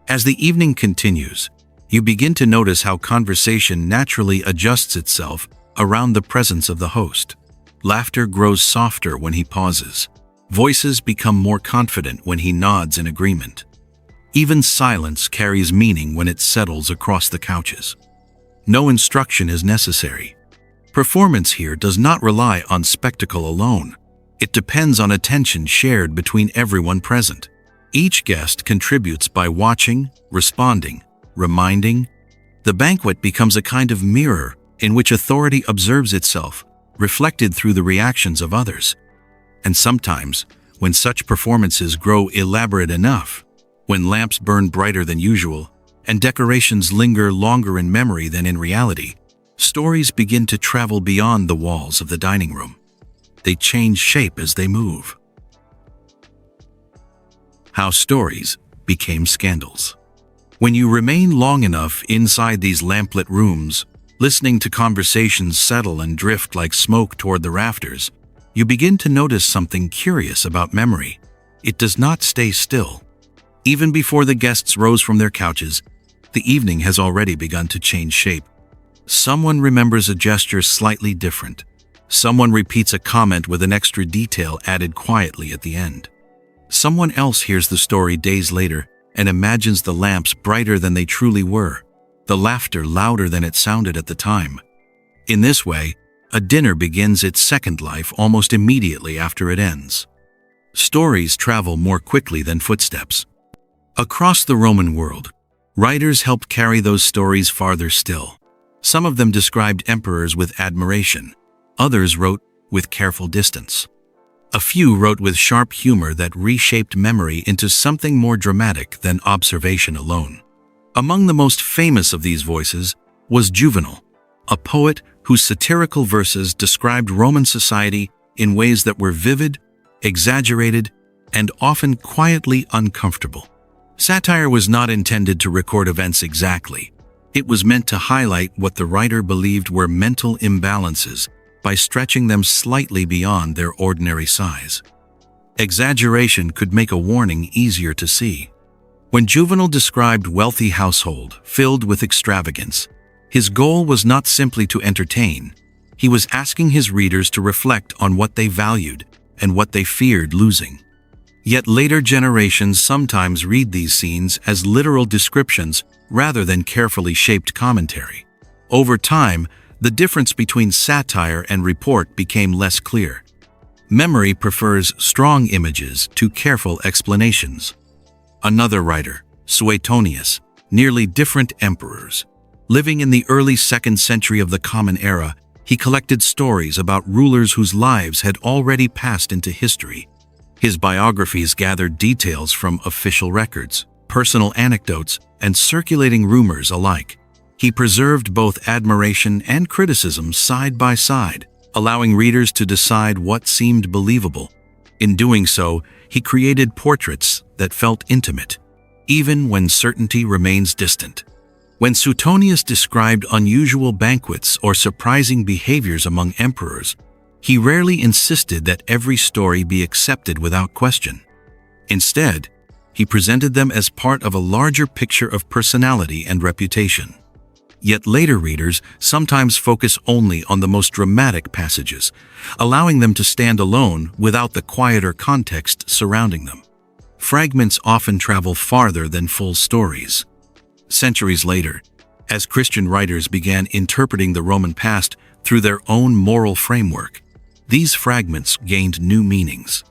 As the evening continues, you begin to notice how conversation naturally adjusts itself around the presence of the host. Laughter grows softer when he pauses. Voices become more confident when he nods in agreement. Even silence carries meaning when it settles across the couches. No instruction is necessary. Performance here does not rely on spectacle alone. It depends on attention shared between everyone present. Each guest contributes by watching, responding, reminding. The banquet becomes a kind of mirror in which authority observes itself, reflected through the reactions of others. And sometimes, when such performances grow elaborate enough, when lamps burn brighter than usual, and decorations linger longer in memory than in reality, stories begin to travel beyond the walls of the dining room. They change shape as they move. How stories became scandals. When you remain long enough inside these lamplit rooms, listening to conversations settle and drift like smoke toward the rafters, you begin to notice something curious about memory. It does not stay still. Even before the guests rose from their couches, the evening has already begun to change shape. Someone remembers a gesture slightly different. Someone repeats a comment with an extra detail added quietly at the end. Someone else hears the story days later and imagines the lamps brighter than they truly were, the laughter louder than it sounded at the time. In this way, a dinner begins its second life almost immediately after it ends. Stories travel more quickly than footsteps. Across the Roman world, writers helped carry those stories farther still. Some of them described emperors with admiration. Others wrote with careful distance. A few wrote with sharp humor that reshaped memory into something more dramatic than observation alone. Among the most famous of these voices was Juvenal, a poet whose satirical verses described Roman society in ways that were vivid, exaggerated, and often quietly uncomfortable. Satire was not intended to record events exactly. It was meant to highlight what the writer believed were mental imbalances by stretching them slightly beyond their ordinary size. Exaggeration could make a warning easier to see. When Juvenal described wealthy household filled with extravagance, his goal was not simply to entertain. He was asking his readers to reflect on what they valued and what they feared losing. Yet later generations sometimes read these scenes as literal descriptions rather than carefully shaped commentary. Over time, the difference between satire and report became less clear. Memory prefers strong images to careful explanations. Another writer, Suetonius, nearly different emperors. Living in the early 2nd century of the Common Era, he collected stories about rulers whose lives had already passed into history. His biographies gathered details from official records, personal anecdotes, and circulating rumors alike. He preserved both admiration and criticism side by side, allowing readers to decide what seemed believable. In doing so, he created portraits that felt intimate, even when certainty remains distant. When Suetonius described unusual banquets or surprising behaviors among emperors, he rarely insisted that every story be accepted without question. Instead, he presented them as part of a larger picture of personality and reputation. Yet later readers sometimes focus only on the most dramatic passages, allowing them to stand alone without the quieter context surrounding them. Fragments often travel farther than full stories. Centuries later, as Christian writers began interpreting the Roman past through their own moral framework, these fragments gained new meanings.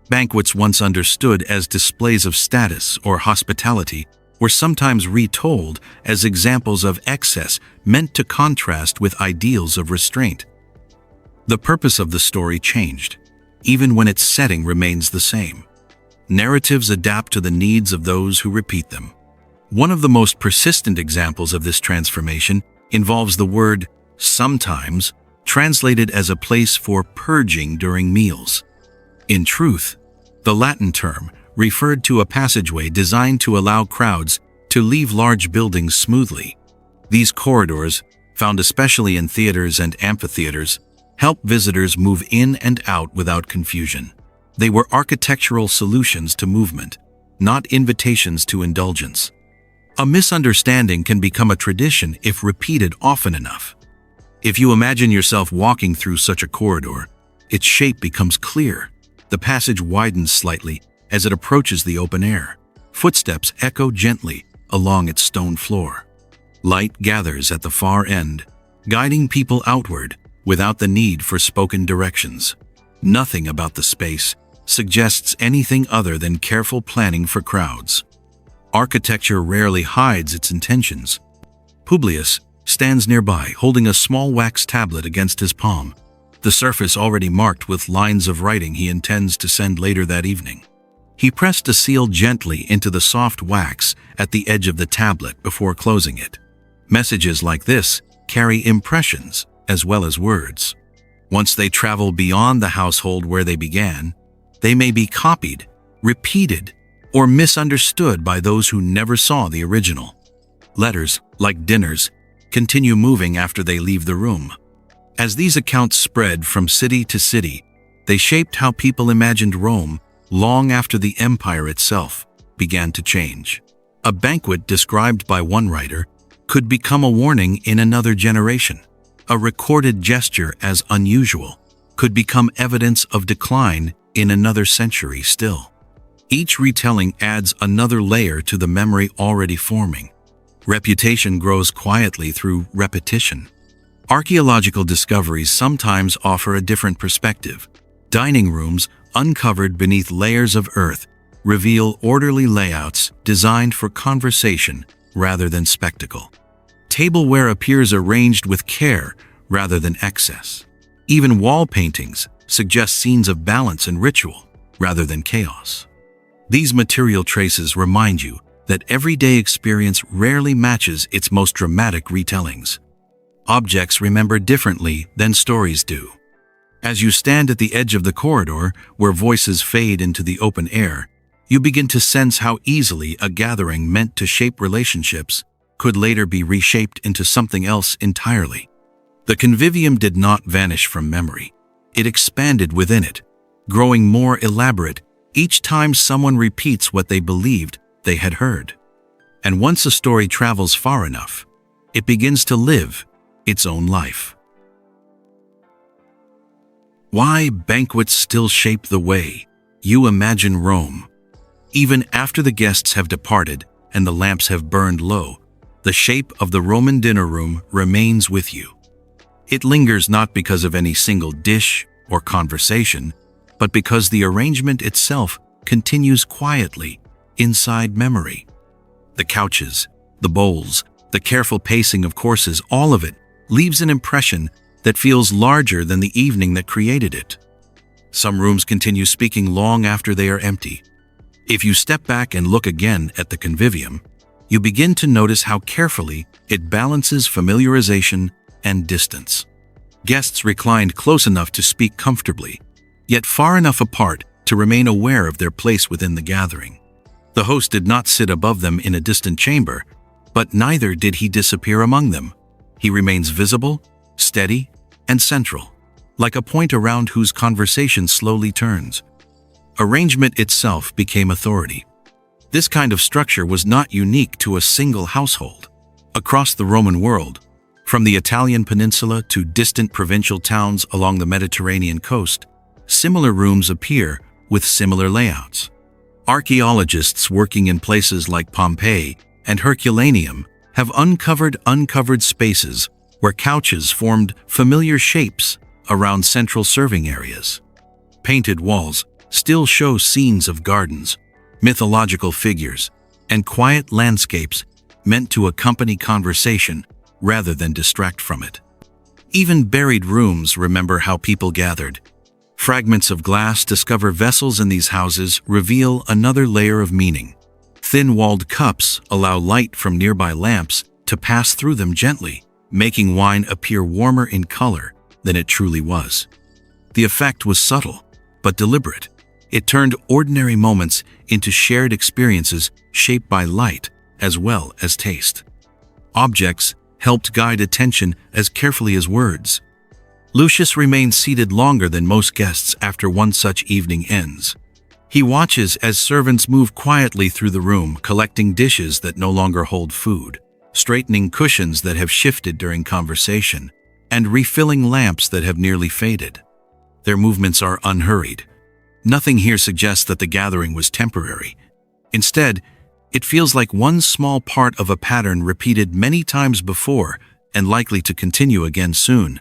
Banquets once understood as displays of status or hospitality were sometimes retold as examples of excess meant to contrast with ideals of restraint. The purpose of the story changed, even when its setting remains the same. Narratives adapt to the needs of those who repeat them. One of the most persistent examples of this transformation involves the word sometimes, translated as a place for purging during meals. In truth, the Latin term referred to a passageway designed to allow crowds to leave large buildings smoothly. These corridors, found especially in theaters and amphitheaters, help visitors move in and out without confusion. They were architectural solutions to movement, not invitations to indulgence. A misunderstanding can become a tradition if repeated often enough. If you imagine yourself walking through such a corridor, its shape becomes clear. The passage widens slightly as it approaches the open air. Footsteps echo gently along its stone floor. Light gathers at the far end, guiding people outward without the need for spoken directions. Nothing about the space suggests anything other than careful planning for crowds. Architecture rarely hides its intentions. Publius stands nearby, holding a small wax tablet against his palm, the surface already marked with lines of writing he intends to send later that evening. He pressed a seal gently into the soft wax at the edge of the tablet before closing it. Messages like this carry impressions as well as words. Once they travel beyond the household where they began, they may be copied, repeated, or misunderstood by those who never saw the original. Letters, like dinners, continue moving after they leave the room. As these accounts spread from city to city, they shaped how people imagined Rome long after the empire itself began to change. A banquet described by one writer could become a warning in another generation. A recorded gesture as unusual could become evidence of decline in another century still. Each retelling adds another layer to the memory already forming. Reputation grows quietly through repetition. Archaeological discoveries sometimes offer a different perspective. Dining rooms, uncovered beneath layers of earth, reveal orderly layouts designed for conversation rather than spectacle. Tableware appears arranged with care rather than excess. Even wall paintings suggest scenes of balance and ritual rather than chaos. These material traces remind you that everyday experience rarely matches its most dramatic retellings. Objects remember differently than stories do. As you stand at the edge of the corridor, where voices fade into the open air, you begin to sense how easily a gathering meant to shape relationships could later be reshaped into something else entirely. The convivium did not vanish from memory. It expanded within it, growing more elaborate each time someone repeats what they believed they had heard. And once a story travels far enough, it begins to live its own life. Why banquets still shape the way you imagine Rome. Even after the guests have departed and the lamps have burned low, the shape of the Roman dinner room remains with you. It lingers not because of any single dish or conversation, but because the arrangement itself continues quietly inside memory. The couches, the bowls, the careful pacing of courses, all of it leaves an impression that feels larger than the evening that created it. Some rooms continue speaking long after they are empty. If you step back and look again at the convivium, you begin to notice how carefully it balances familiarization and distance. Guests reclined close enough to speak comfortably, yet far enough apart to remain aware of their place within the gathering. The host did not sit above them in a distant chamber, but neither did he disappear among them. He remains visible, steady, and central, like a point around whose conversation slowly turns. Arrangement itself became authority. This kind of structure was not unique to a single household. Across the Roman world, from the Italian peninsula to distant provincial towns along the Mediterranean coast, similar rooms appear with similar layouts. Archaeologists working in places like Pompeii and Herculaneum have uncovered spaces where couches formed familiar shapes around central serving areas. Painted walls still show scenes of gardens, mythological figures, and quiet landscapes meant to accompany conversation rather than distract from it. Even buried rooms remember how people gathered. Fragments of glass discover vessels in these houses reveal another layer of meaning. Thin-walled cups allow light from nearby lamps to pass through them gently, making wine appear warmer in color than it truly was. The effect was subtle, but deliberate. It turned ordinary moments into shared experiences shaped by light as well as taste. Objects helped guide attention as carefully as words. Lucius remains seated longer than most guests after one such evening ends. He watches as servants move quietly through the room, collecting dishes that no longer hold food, straightening cushions that have shifted during conversation, and refilling lamps that have nearly faded. Their movements are unhurried. Nothing here suggests that the gathering was temporary. Instead, it feels like one small part of a pattern repeated many times before and likely to continue again soon.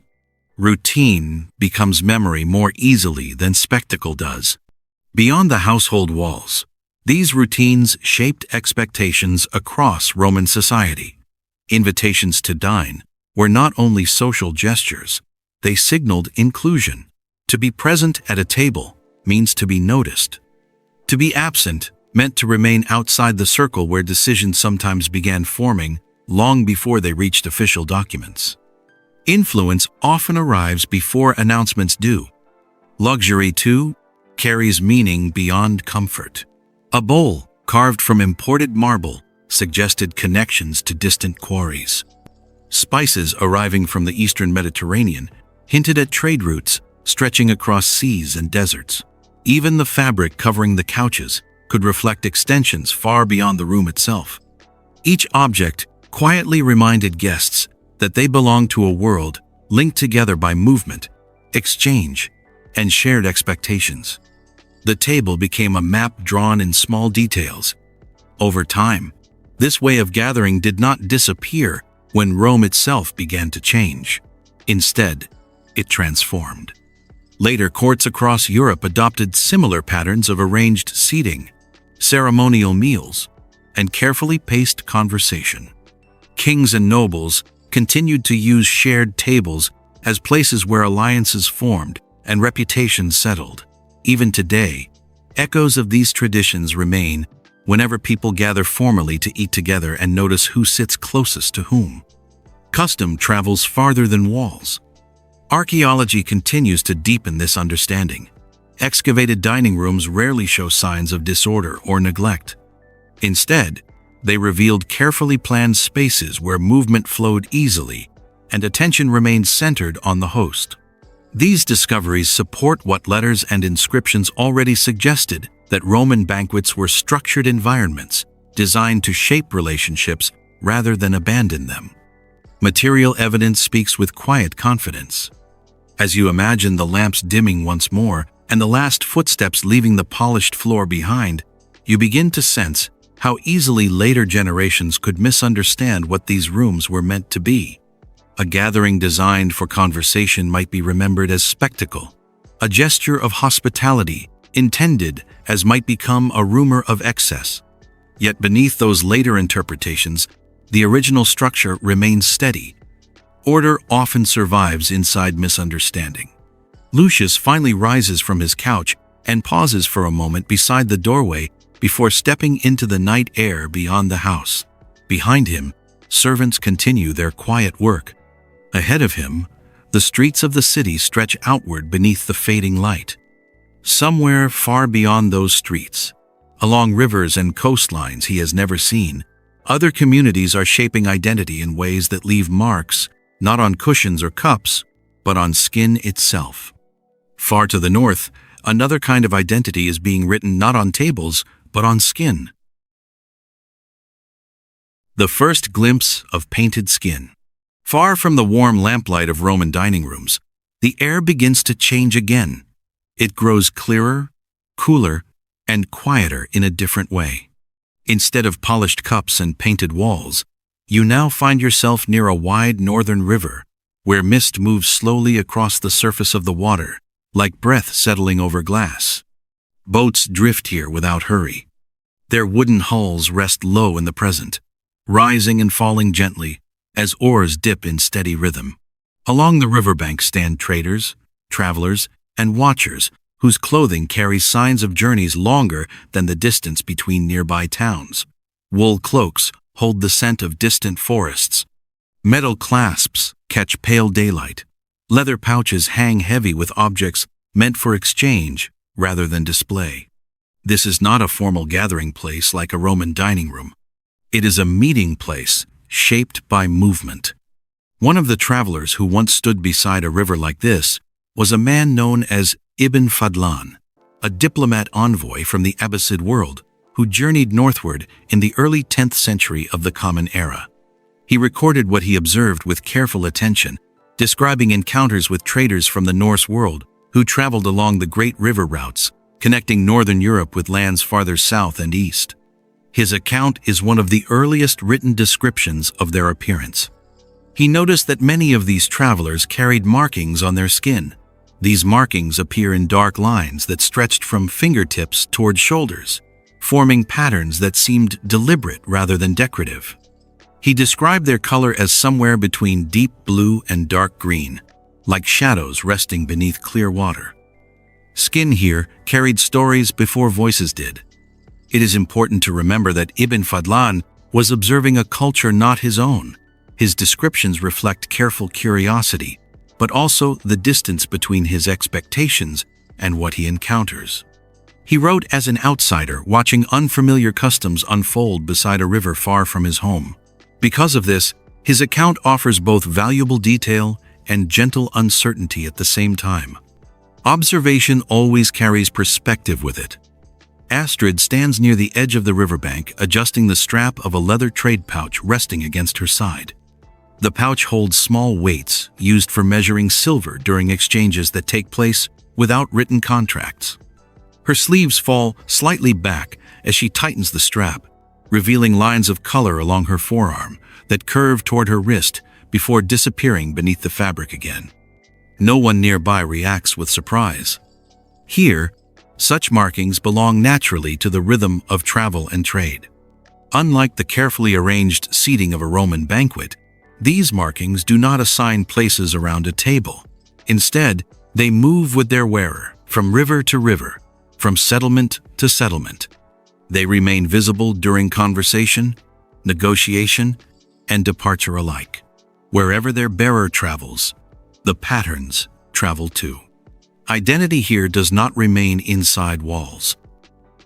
Routine becomes memory more easily than spectacle does. Beyond the household walls, these routines shaped expectations across Roman society. Invitations to dine were not only social gestures, they signaled inclusion. To be present at a table means to be noticed. To be absent meant to remain outside the circle where decisions sometimes began forming long before they reached official documents. Influence often arrives before announcements do. Luxury, too, carries meaning beyond comfort. A bowl carved from imported marble suggested connections to distant quarries. Spices arriving from the eastern Mediterranean hinted at trade routes stretching across seas and deserts. Even the fabric covering the couches could reflect extensions far beyond the room itself. Each object quietly reminded guests that they belonged to a world linked together by movement, exchange, and shared expectations. The table became a map drawn in small details. Over time, this way of gathering did not disappear when Rome itself began to change. Instead, it transformed. Later, courts across Europe adopted similar patterns of arranged seating, ceremonial meals, and carefully paced conversation. Kings and nobles continued to use shared tables as places where alliances formed and reputations settled. Even today, echoes of these traditions remain whenever people gather formally to eat together and notice who sits closest to whom. Custom travels farther than walls. Archaeology continues to deepen this understanding. Excavated dining rooms rarely show signs of disorder or neglect. Instead, they revealed carefully planned spaces where movement flowed easily and attention remained centered on the host. These discoveries support what letters and inscriptions already suggested, that Roman banquets were structured environments designed to shape relationships rather than abandon them. Material evidence speaks with quiet confidence. As you imagine the lamps dimming once more and the last footsteps leaving the polished floor behind, you begin to sense how easily later generations could misunderstand what these rooms were meant to be. A gathering designed for conversation might be remembered as spectacle, a gesture of hospitality intended as might become a rumor of excess. Yet beneath those later interpretations, the original structure remains steady. Order often survives inside misunderstanding. Lucius finally rises from his couch and pauses for a moment beside the doorway before stepping into the night air beyond the house. Behind him, servants continue their quiet work. Ahead of him, the streets of the city stretch outward beneath the fading light. Somewhere far beyond those streets, along rivers and coastlines he has never seen, other communities are shaping identity in ways that leave marks, not on cushions or cups, but on skin itself. Far to the north, another kind of identity is being written not on tables, but on skin. The first glimpse of painted skin. Far from the warm lamplight of Roman dining rooms, the air begins to change again. It grows clearer, cooler, and quieter in a different way. Instead of polished cups and painted walls, you now find yourself near a wide northern river, where mist moves slowly across the surface of the water, like breath settling over glass. Boats drift here without hurry. Their wooden hulls rest low in the present, rising and falling gently as oars dip in steady rhythm. Along the riverbank stand traders, travelers, and watchers whose clothing carries signs of journeys longer than the distance between nearby towns. Wool cloaks hold the scent of distant forests. Metal clasps catch pale daylight. Leather pouches hang heavy with objects meant for exchange rather than display. This is not a formal gathering place like a Roman dining room. It is a meeting place shaped by movement. One of the travelers who once stood beside a river like this was a man known as Ibn Fadlan, a diplomat envoy from the Abbasid world who journeyed northward in the early 10th century of the Common Era. He recorded what he observed with careful attention, describing encounters with traders from the Norse world who traveled along the great river routes, connecting northern Europe with lands farther south and east. His account is one of the earliest written descriptions of their appearance. He noticed that many of these travelers carried markings on their skin. These markings appear in dark lines that stretched from fingertips toward shoulders, forming patterns that seemed deliberate rather than decorative. He described their color as somewhere between deep blue and dark green, like shadows resting beneath clear water. Skin here carried stories before voices did. It is important to remember that Ibn Fadlan was observing a culture not his own. His descriptions reflect careful curiosity, but also the distance between his expectations and what he encounters. He wrote as an outsider, watching unfamiliar customs unfold beside a river far from his home. Because of this, his account offers both valuable detail and gentle uncertainty at the same time. Observation always carries perspective with it. Astrid stands near the edge of the riverbank, adjusting the strap of a leather trade pouch resting against her side. The pouch holds small weights used for measuring silver during exchanges that take place without written contracts. Her sleeves fall slightly back as she tightens the strap, revealing lines of color along her forearm that curve toward her wrist before disappearing beneath the fabric again. No one nearby reacts with surprise. Here, such markings belong naturally to the rhythm of travel and trade. Unlike the carefully arranged seating of a Roman banquet, these markings do not assign places around a table. Instead, they move with their wearer, from river to river, from settlement to settlement. They remain visible during conversation, negotiation, and departure alike. Wherever their bearer travels, the patterns travel too. Identity here does not remain inside walls.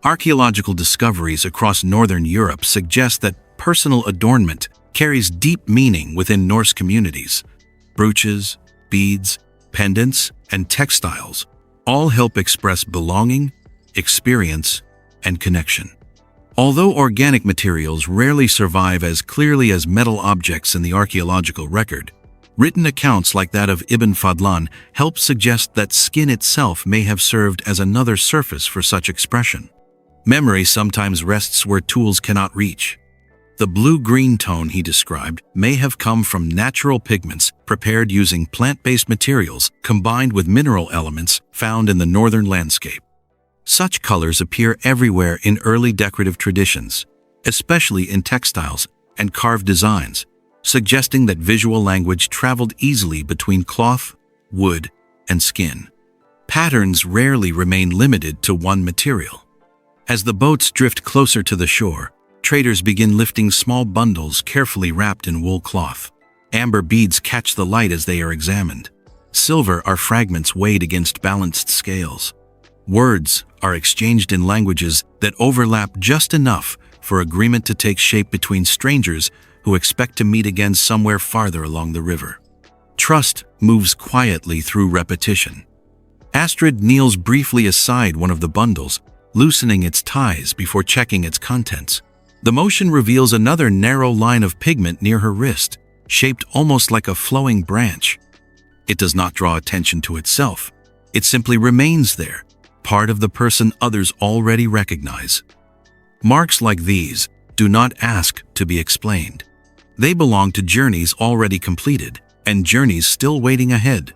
Archaeological discoveries across northern Europe suggest that personal adornment carries deep meaning within Norse communities. Brooches, beads, pendants, and textiles all help express belonging, experience, and connection. Although organic materials rarely survive as clearly as metal objects in the archaeological record, written accounts like that of Ibn Fadlan help suggest that skin itself may have served as another surface for such expression. Memory sometimes rests where tools cannot reach. The blue-green tone he described may have come from natural pigments prepared using plant-based materials combined with mineral elements found in the northern landscape. Such colors appear everywhere in early decorative traditions, especially in textiles and carved designs, suggesting that visual language traveled easily between cloth, wood, and skin. Patterns rarely remain limited to one material. As the boats drift closer to the shore, traders begin lifting small bundles carefully wrapped in wool cloth. Amber beads catch the light as they are examined. Silver are fragments weighed against balanced scales. Words are exchanged in languages that overlap just enough for agreement to take shape between strangers who expect to meet again somewhere farther along the river. Trust moves quietly through repetition. Astrid kneels briefly aside one of the bundles, loosening its ties before checking its contents. The motion reveals another narrow line of pigment near her wrist, shaped almost like a flowing branch. It does not draw attention to itself. It simply remains there, part of the person others already recognize. Marks like these do not ask to be explained. They belong to journeys already completed and journeys still waiting ahead.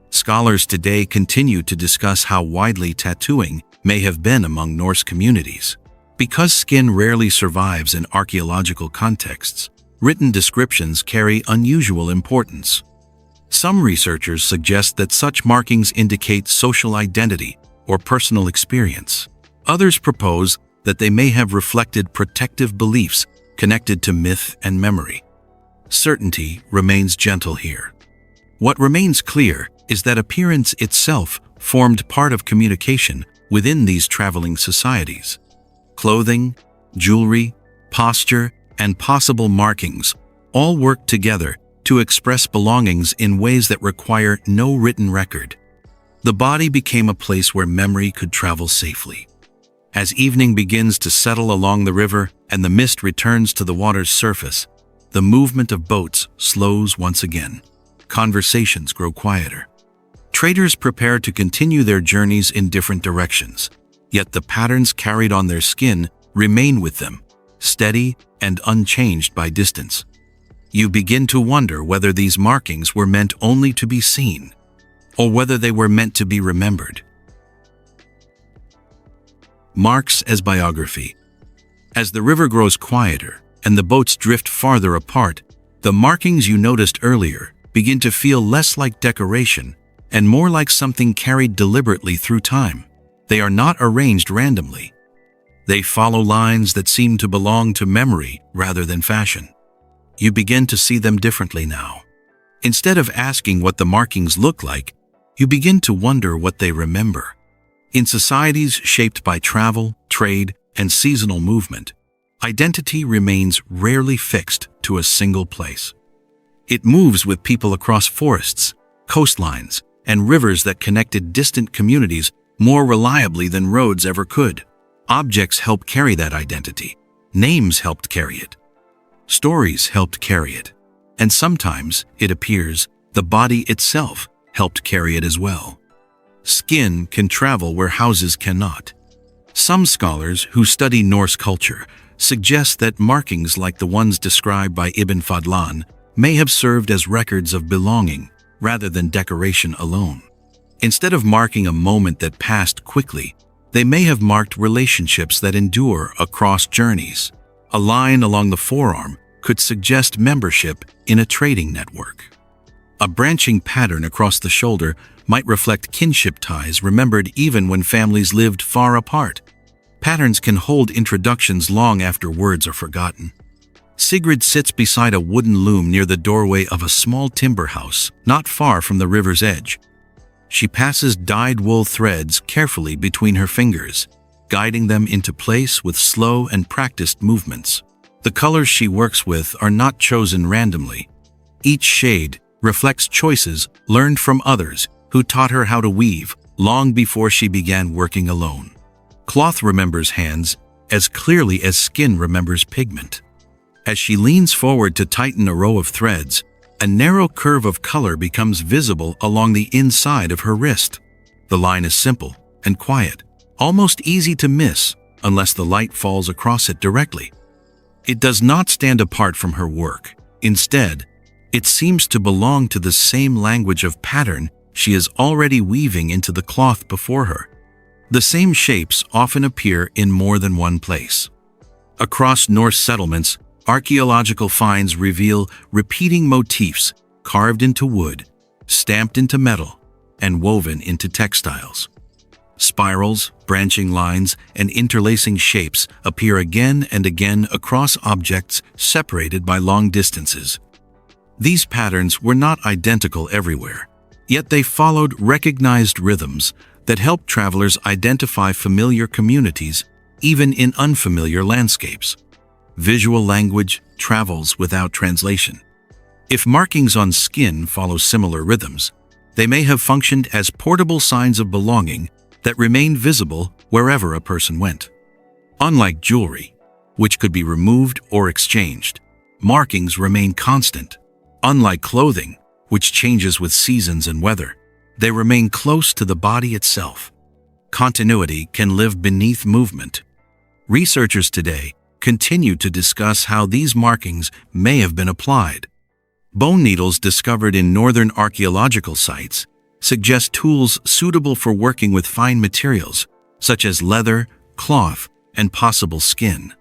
Scholars today continue to discuss how widely tattooing may have been among Norse communities. Because skin rarely survives in archaeological contexts, written descriptions carry unusual importance. Some researchers suggest that such markings indicate social identity or personal experience. Others propose that they may have reflected protective beliefs connected to myth and memory. Certainty remains gentle here. What remains clear is that appearance itself formed part of communication within these traveling societies. Clothing, jewelry, posture, and possible markings all work together to express belongings in ways that require no written record. The body became a place where memory could travel safely. As evening begins to settle along the river and the mist returns to the water's surface, the movement of boats slows once again. Conversations grow quieter. Traders prepare to continue their journeys in different directions, yet the patterns carried on their skin remain with them, steady and unchanged by distance. You begin to wonder whether these markings were meant only to be seen, or whether they were meant to be remembered. Marks as biography. As the river grows quieter and the boats drift farther apart, the markings you noticed earlier begin to feel less like decoration and more like something carried deliberately through time. They are not arranged randomly. They follow lines that seem to belong to memory rather than fashion. You begin to see them differently now. Instead of asking what the markings look like, you begin to wonder what they remember. In societies shaped by travel, trade, and seasonal movement, identity remains rarely fixed to a single place. It moves with people across forests, coastlines, and rivers that connected distant communities more reliably than roads ever could. Objects help carry that identity. Names helped carry it. Stories helped carry it. And sometimes, it appears, the body itself helped carry it as well. Skin can travel where houses cannot. Some scholars who study Norse culture suggest that markings like the ones described by Ibn Fadlan may have served as records of belonging rather than decoration alone. Instead of marking a moment that passed quickly, they may have marked relationships that endure across journeys. A line along the forearm could suggest membership in a trading network. A branching pattern across the shoulder might reflect kinship ties remembered even when families lived far apart. Patterns can hold introductions long after words are forgotten. Sigrid sits beside a wooden loom near the doorway of a small timber house, not far from the river's edge. She passes dyed wool threads carefully between her fingers, guiding them into place with slow and practiced movements. The colors she works with are not chosen randomly. Each shade reflects choices learned from others who taught her how to weave long before she began working alone. Cloth remembers hands as clearly as skin remembers pigment. As she leans forward to tighten a row of threads, a narrow curve of color becomes visible along the inside of her wrist. The line is simple and quiet, almost easy to miss unless the light falls across it directly. It does not stand apart from her work. Instead, it seems to belong to the same language of pattern she is already weaving into the cloth before her. The same shapes often appear in more than one place. Across Norse settlements, archaeological finds reveal repeating motifs carved into wood, stamped into metal, and woven into textiles. Spirals, branching lines, and interlacing shapes appear again and again across objects separated by long distances. These patterns were not identical everywhere, yet they followed recognized rhythms that helped travelers identify familiar communities even in unfamiliar landscapes. Visual language travels without translation. If markings on skin follow similar rhythms, they may have functioned as portable signs of belonging that remain visible wherever a person went. Unlike jewelry, which could be removed or exchanged, markings remain constant. Unlike clothing, which changes with seasons and weather, they remain close to the body itself. Continuity can live beneath movement. Researchers today continue to discuss how these markings may have been applied. Bone needles discovered in northern archaeological sites suggest tools suitable for working with fine materials, such as leather, cloth, and possible skin.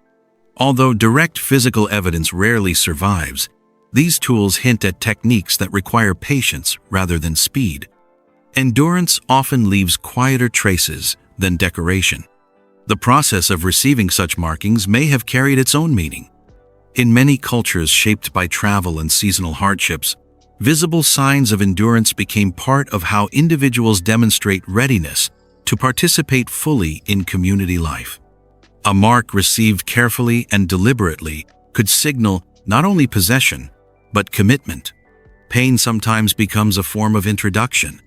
Although direct physical evidence rarely survives, these tools hint at techniques that require patience rather than speed. Endurance often leaves quieter traces than decoration. The process of receiving such markings may have carried its own meaning. In many cultures shaped by travel and seasonal hardships, visible signs of endurance became part of how individuals demonstrate readiness to participate fully in community life. A mark received carefully and deliberately could signal not only possession, but commitment. Pain sometimes becomes a form of introduction.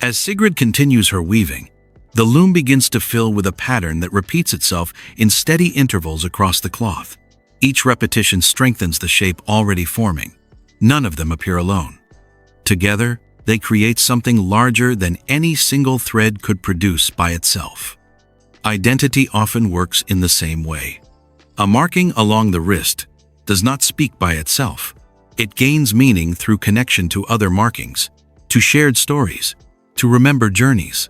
As Sigrid continues her weaving, the loom begins to fill with a pattern that repeats itself in steady intervals across the cloth. Each repetition strengthens the shape already forming. None of them appear alone. Together, they create something larger than any single thread could produce by itself. Identity often works in the same way. A marking along the wrist does not speak by itself. It gains meaning through connection to other markings, to shared stories, to remembered journeys.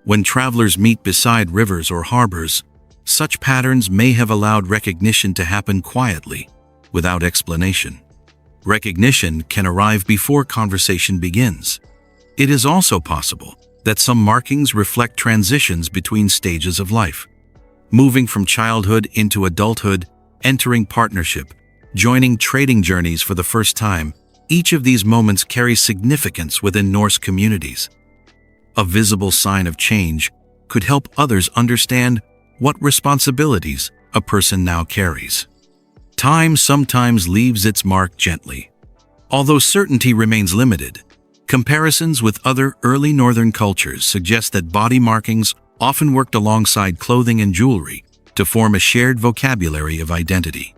When travelers meet beside rivers or harbors, such patterns may have allowed recognition to happen quietly, without explanation. Recognition can arrive before conversation begins. It is also possible that some markings reflect transitions between stages of life. Moving from childhood into adulthood, entering partnership, joining trading journeys for the first time, each of these moments carries significance within Norse communities. A visible sign of change could help others understand what responsibilities a person now carries. Time sometimes leaves its mark gently. Although certainty remains limited, comparisons with other early northern cultures suggest that body markings often worked alongside clothing and jewelry to form a shared vocabulary of identity.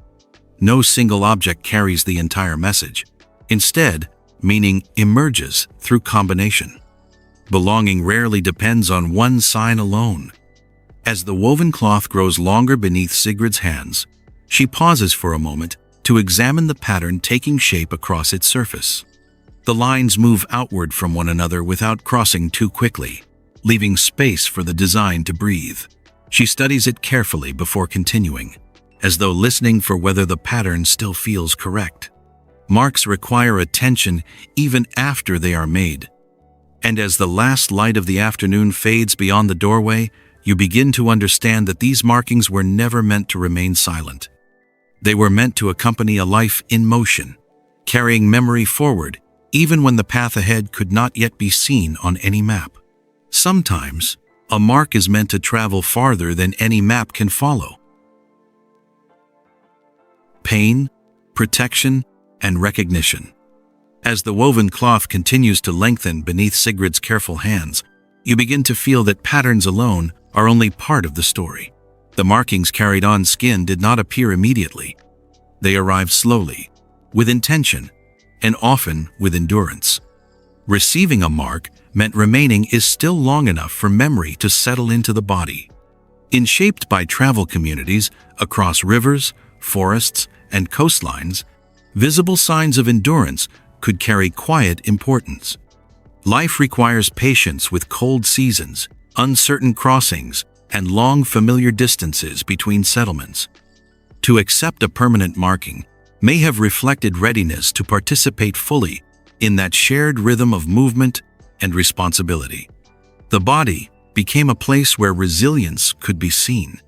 No single object carries the entire message. Instead, meaning emerges through combination. Belonging rarely depends on one sign alone. As the woven cloth grows longer beneath Sigrid's hands, she pauses for a moment to examine the pattern taking shape across its surface. The lines move outward from one another without crossing too quickly, leaving space for the design to breathe. She studies it carefully before continuing, as though listening for whether the pattern still feels correct. Marks require attention even after they are made. And as the last light of the afternoon fades beyond the doorway, you begin to understand that these markings were never meant to remain silent. They were meant to accompany a life in motion, carrying memory forward even when the path ahead could not yet be seen on any map. Sometimes, a mark is meant to travel farther than any map can follow. Pain, protection, and recognition. As the woven cloth continues to lengthen beneath Sigrid's careful hands, you begin to feel that patterns alone are only part of the story. The markings carried on skin did not appear immediately. They arrived slowly, with intention, and often with endurance. Receiving a mark meant remaining is still long enough for memory to settle into the body. Shaped by travel communities across rivers, forests, and coastlines, visible signs of endurance could carry quiet importance. Life requires patience with cold seasons, uncertain crossings, and long familiar distances between settlements. To accept a permanent marking may have reflected readiness to participate fully in that shared rhythm of movement and responsibility. The body became a place where resilience could be seen.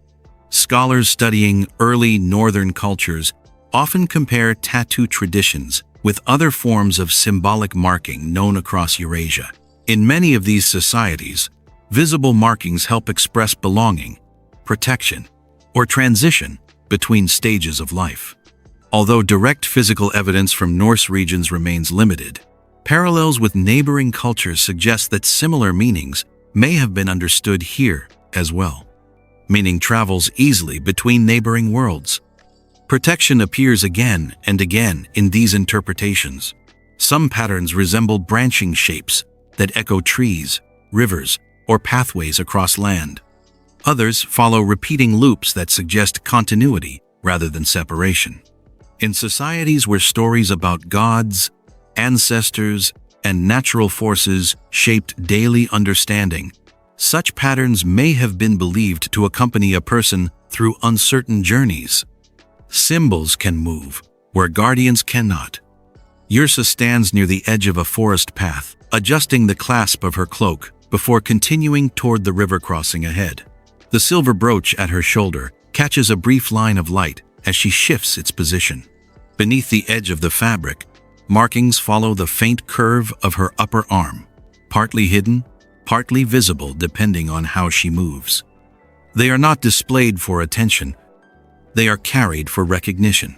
Scholars studying early northern cultures often compare tattoo traditions with other forms of symbolic marking known across Eurasia. In many of these societies, visible markings help express belonging, protection, or transition between stages of life. Although direct physical evidence from Norse regions remains limited, parallels with neighboring cultures suggest that similar meanings may have been understood here as well. Meaning travels easily between neighboring worlds. Protection appears again and again in these interpretations. Some patterns resemble branching shapes that echo trees, rivers, or pathways across land. Others follow repeating loops that suggest continuity rather than separation. In societies where stories about gods, ancestors, and natural forces shaped daily understanding, such patterns may have been believed to accompany a person through uncertain journeys. Symbols can move where guardians cannot. Yrsa stands near the edge of a forest path, adjusting the clasp of her cloak before continuing toward the river crossing ahead. The silver brooch at her shoulder catches a brief line of light as she shifts its position. Beneath the edge of the fabric, markings follow the faint curve of her upper arm, partly hidden, partly visible depending on how she moves. They are not displayed for attention, they are carried for recognition.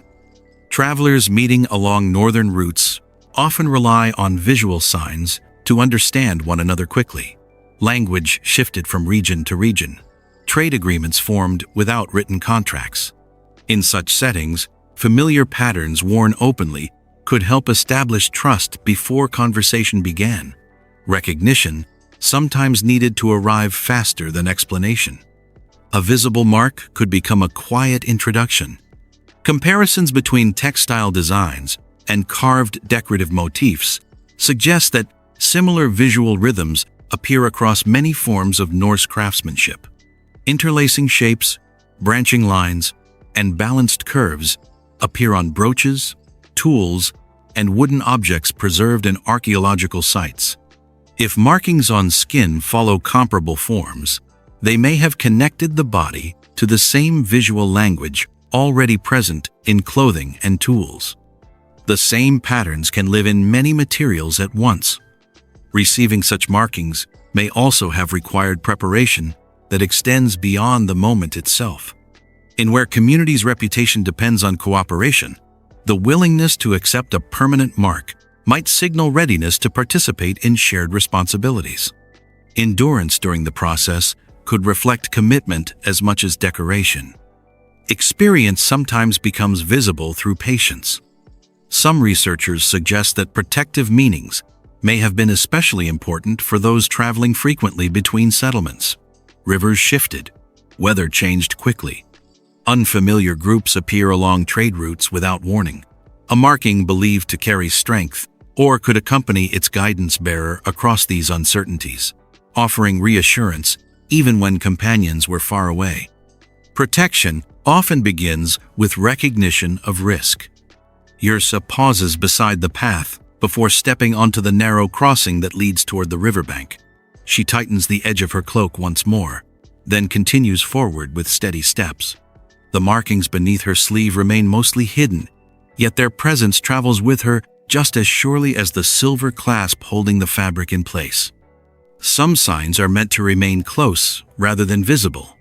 Travelers meeting along northern routes often rely on visual signs to understand one another quickly. Language shifted from region to region. Trade agreements formed without written contracts. In such settings, familiar patterns worn openly could help establish trust before conversation began. Recognition sometimes needed to arrive faster than explanation. A visible mark could become a quiet introduction. Comparisons between textile designs and carved decorative motifs suggest that similar visual rhythms appear across many forms of Norse craftsmanship. Interlacing shapes, branching lines, and balanced curves appear on brooches, tools, and wooden objects preserved in archaeological sites. If markings on skin follow comparable forms, they may have connected the body to the same visual language already present in clothing and tools. The same patterns can live in many materials at once. Receiving such markings may also have required preparation that extends beyond the moment itself. In where communities' reputation depends on cooperation, the willingness to accept a permanent mark might signal readiness to participate in shared responsibilities. Endurance during the process could reflect commitment as much as decoration. Experience sometimes becomes visible through patience. Some researchers suggest that protective meanings may have been especially important for those traveling frequently between settlements. Rivers shifted, weather changed quickly. Unfamiliar groups appear along trade routes without warning, a marking believed to carry strength or could accompany its guidance bearer across these uncertainties, offering reassurance even when companions were far away. Protection often begins with recognition of risk. Yrsa pauses beside the path before stepping onto the narrow crossing that leads toward the riverbank. She tightens the edge of her cloak once more, then continues forward with steady steps. The markings beneath her sleeve remain mostly hidden, yet their presence travels with her just as surely as the silver clasp holding the fabric in place. Some signs are meant to remain close rather than visible.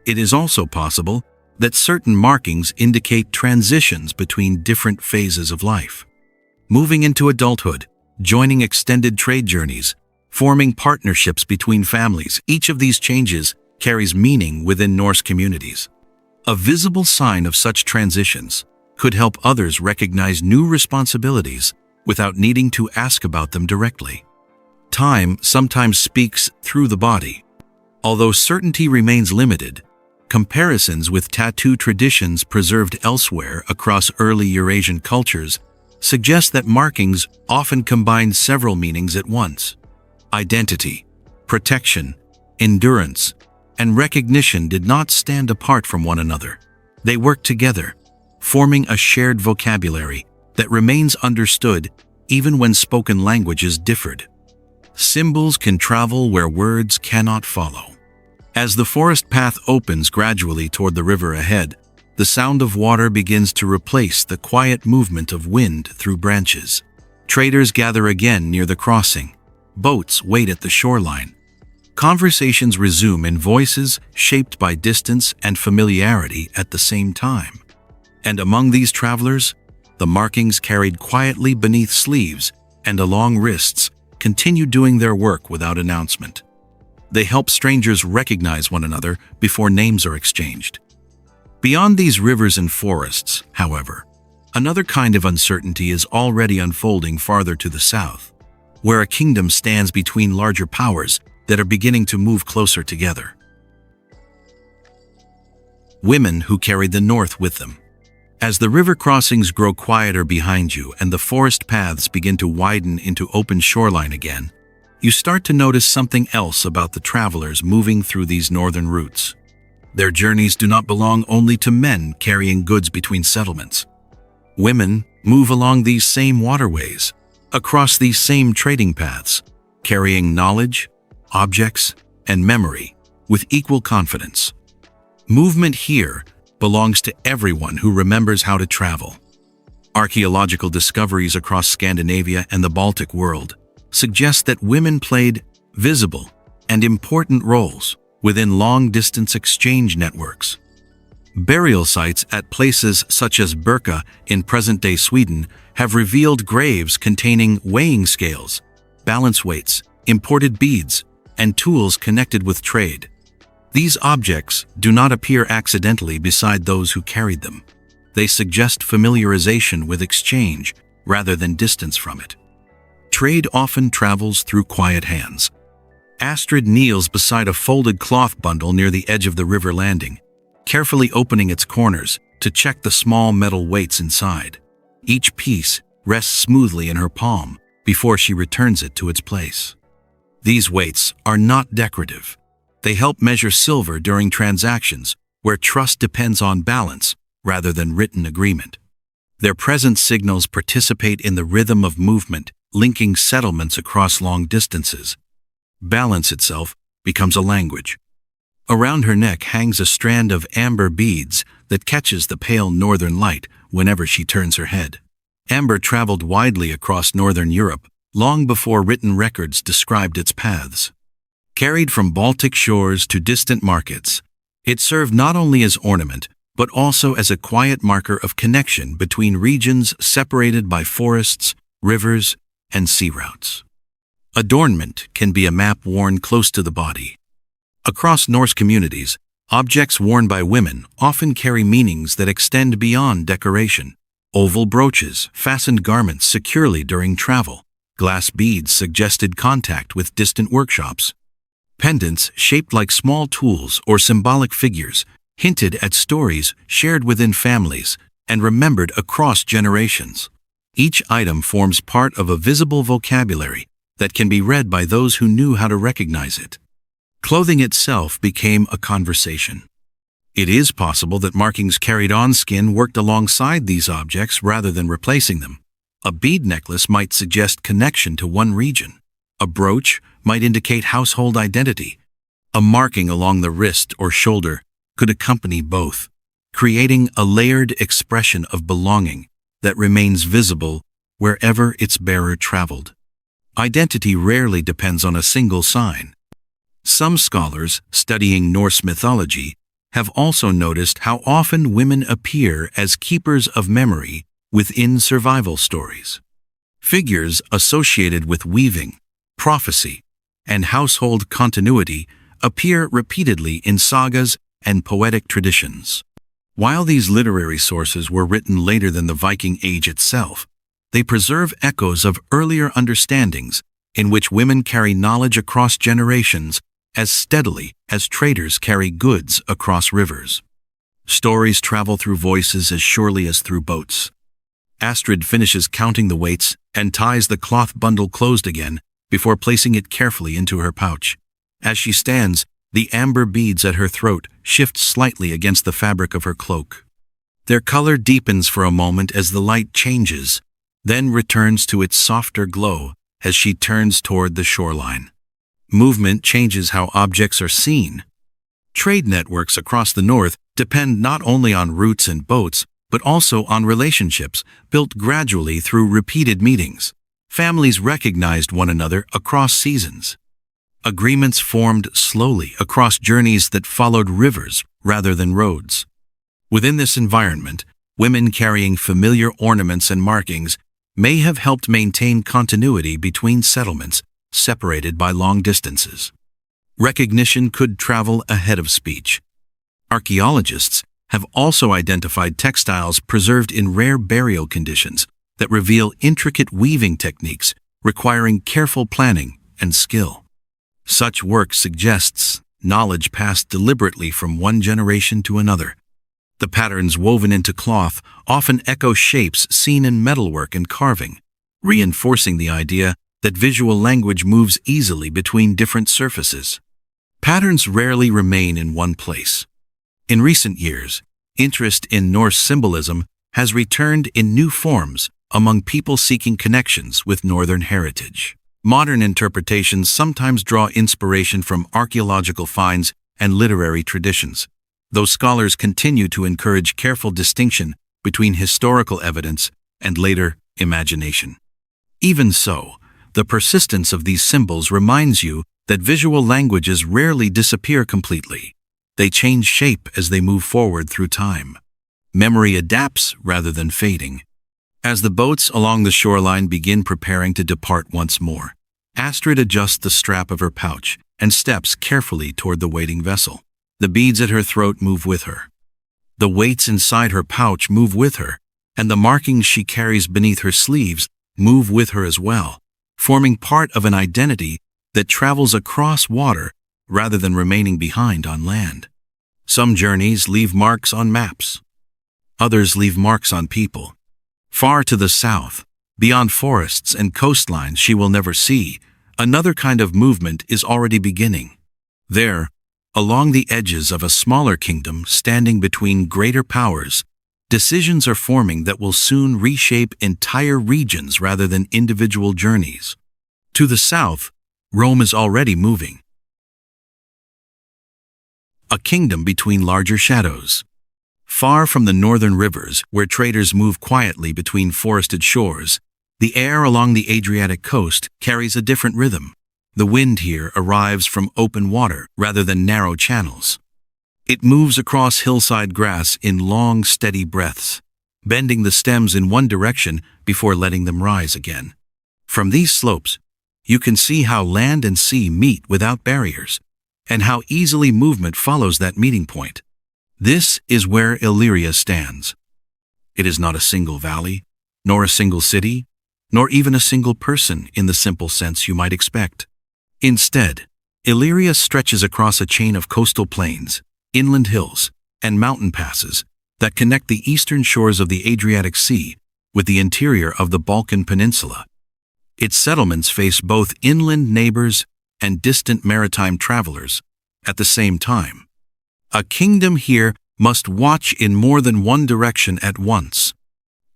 It is also possible that certain markings indicate transitions between different phases of life. Moving into adulthood, joining extended trade journeys, forming partnerships between families, each of these changes carries meaning within Norse communities. A visible sign of such transitions could help others recognize new responsibilities without needing to ask about them directly. Time sometimes speaks through the body. Although certainty remains limited, comparisons with tattoo traditions preserved elsewhere across early Eurasian cultures suggest that markings often combined several meanings at once. Identity, protection, endurance, and recognition did not stand apart from one another. They worked together, forming a shared vocabulary that remains understood even when spoken languages differed. Symbols can travel where words cannot follow. As the forest path opens gradually toward the river ahead, the sound of water begins to replace the quiet movement of wind through branches. Traders gather again near the crossing. Boats wait at the shoreline. Conversations resume in voices shaped by distance and familiarity at the same time. And among these travelers, the markings carried quietly beneath sleeves and along wrists continue doing their work without announcement. They help strangers recognize one another before names are exchanged. Beyond these rivers and forests, however, another kind of uncertainty is already unfolding farther to the south, where a kingdom stands between larger powers that are beginning to move closer together. Women who carried the north with them. As the river crossings grow quieter behind you and the forest paths begin to widen into open shoreline again, you start to notice something else about the travelers moving through these northern routes. Their journeys do not belong only to men carrying goods between settlements. Women move along these same waterways, across these same trading paths, carrying knowledge, objects, and memory with equal confidence. Movement here belongs to everyone who remembers how to travel. Archaeological discoveries across Scandinavia and the Baltic world suggest that women played visible and important roles within long-distance exchange networks. Burial sites at places such as Birka in present-day Sweden have revealed graves containing weighing scales, balance weights, imported beads, and tools connected with trade. These objects do not appear accidentally beside those who carried them. They suggest familiarization with exchange rather than distance from it. Trade often travels through quiet hands. Astrid kneels beside a folded cloth bundle near the edge of the river landing, carefully opening its corners to check the small metal weights inside. Each piece rests smoothly in her palm before she returns it to its place. These weights are not decorative. They help measure silver during transactions where trust depends on balance rather than written agreement. Their presence signals participate in the rhythm of movement, linking settlements across long distances. Balance itself becomes a language. Around her neck hangs a strand of amber beads that catches the pale northern light whenever she turns her head. Amber traveled widely across northern Europe long before written records described its paths. Carried from Baltic shores to distant markets, it served not only as ornament, but also as a quiet marker of connection between regions separated by forests, rivers, and sea routes. Adornment can be a map worn close to the body. Across Norse communities, objects worn by women often carry meanings that extend beyond decoration. Oval brooches fastened garments securely during travel. Glass beads suggested contact with distant workshops. Pendants shaped like small tools or symbolic figures hinted at stories shared within families and remembered across generations. Each item forms part of a visible vocabulary that can be read by those who knew how to recognize it. Clothing itself became a conversation. It is possible that markings carried on skin worked alongside these objects rather than replacing them. A bead necklace might suggest connection to one region. A brooch might indicate household identity. A marking along the wrist or shoulder could accompany both, creating a layered expression of belonging that remains visible wherever its bearer traveled. Identity rarely depends on a single sign. Some scholars studying Norse mythology have also noticed how often women appear as keepers of memory within survival stories. Figures associated with weaving, prophecy, and household continuity appear repeatedly in sagas and poetic traditions. While these literary sources were written later than the Viking Age itself, they preserve echoes of earlier understandings in which women carry knowledge across generations as steadily as traders carry goods across rivers. Stories travel through voices as surely as through boats. Astrid finishes counting the weights and ties the cloth bundle closed again before placing it carefully into her pouch. As she stands, the amber beads at her throat shift slightly against the fabric of her cloak. Their color deepens for a moment as the light changes, then returns to its softer glow as she turns toward the shoreline. Movement changes how objects are seen. Trade networks across the north depend not only on routes and boats, but also on relationships built gradually through repeated meetings. Families recognized one another across seasons. Agreements formed slowly across journeys that followed rivers rather than roads. Within this environment, women carrying familiar ornaments and markings may have helped maintain continuity between settlements separated by long distances. Recognition could travel ahead of speech. Archaeologists have also identified textiles preserved in rare burial conditions that reveal intricate weaving techniques requiring careful planning and skill. Such work suggests knowledge passed deliberately from one generation to another. The patterns woven into cloth often echo shapes seen in metalwork and carving, reinforcing the idea that visual language moves easily between different surfaces. Patterns rarely remain in one place. In recent years, interest in Norse symbolism has returned in new forms among people seeking connections with Northern heritage. Modern interpretations sometimes draw inspiration from archaeological finds and literary traditions, though scholars continue to encourage careful distinction between historical evidence and later imagination. Even so, the persistence of these symbols reminds you that visual languages rarely disappear completely. They change shape as they move forward through time. Memory adapts rather than fading. As the boats along the shoreline begin preparing to depart once more, Astrid adjusts the strap of her pouch and steps carefully toward the waiting vessel. The beads at her throat move with her. The weights inside her pouch move with her, and the markings she carries beneath her sleeves move with her as well, forming part of an identity that travels across water rather than remaining behind on land. Some journeys leave marks on maps. Others leave marks on people. Far to the south, beyond forests and coastlines she will never see, another kind of movement is already beginning. There, along the edges of a smaller kingdom standing between greater powers, decisions are forming that will soon reshape entire regions rather than individual journeys. To the south, Rome is already moving. A kingdom between larger shadows. Far from the northern rivers, where traders move quietly between forested shores, the air along the Adriatic coast carries a different rhythm. The wind here arrives from open water rather than narrow channels. It moves across hillside grass in long, steady breaths, bending the stems in one direction before letting them rise again. From these slopes, you can see how land and sea meet without barriers. and how easily movement follows that meeting point. This is where Illyria stands. It is not a single valley, nor a single city, nor even a single person in the simple sense you might expect. Instead, Illyria stretches across a chain of coastal plains, inland hills, and mountain passes that connect the eastern shores of the Adriatic Sea with the interior of the Balkan Peninsula. Its settlements face both inland neighbors and distant maritime travelers at the same time. A kingdom here must watch in more than one direction at once.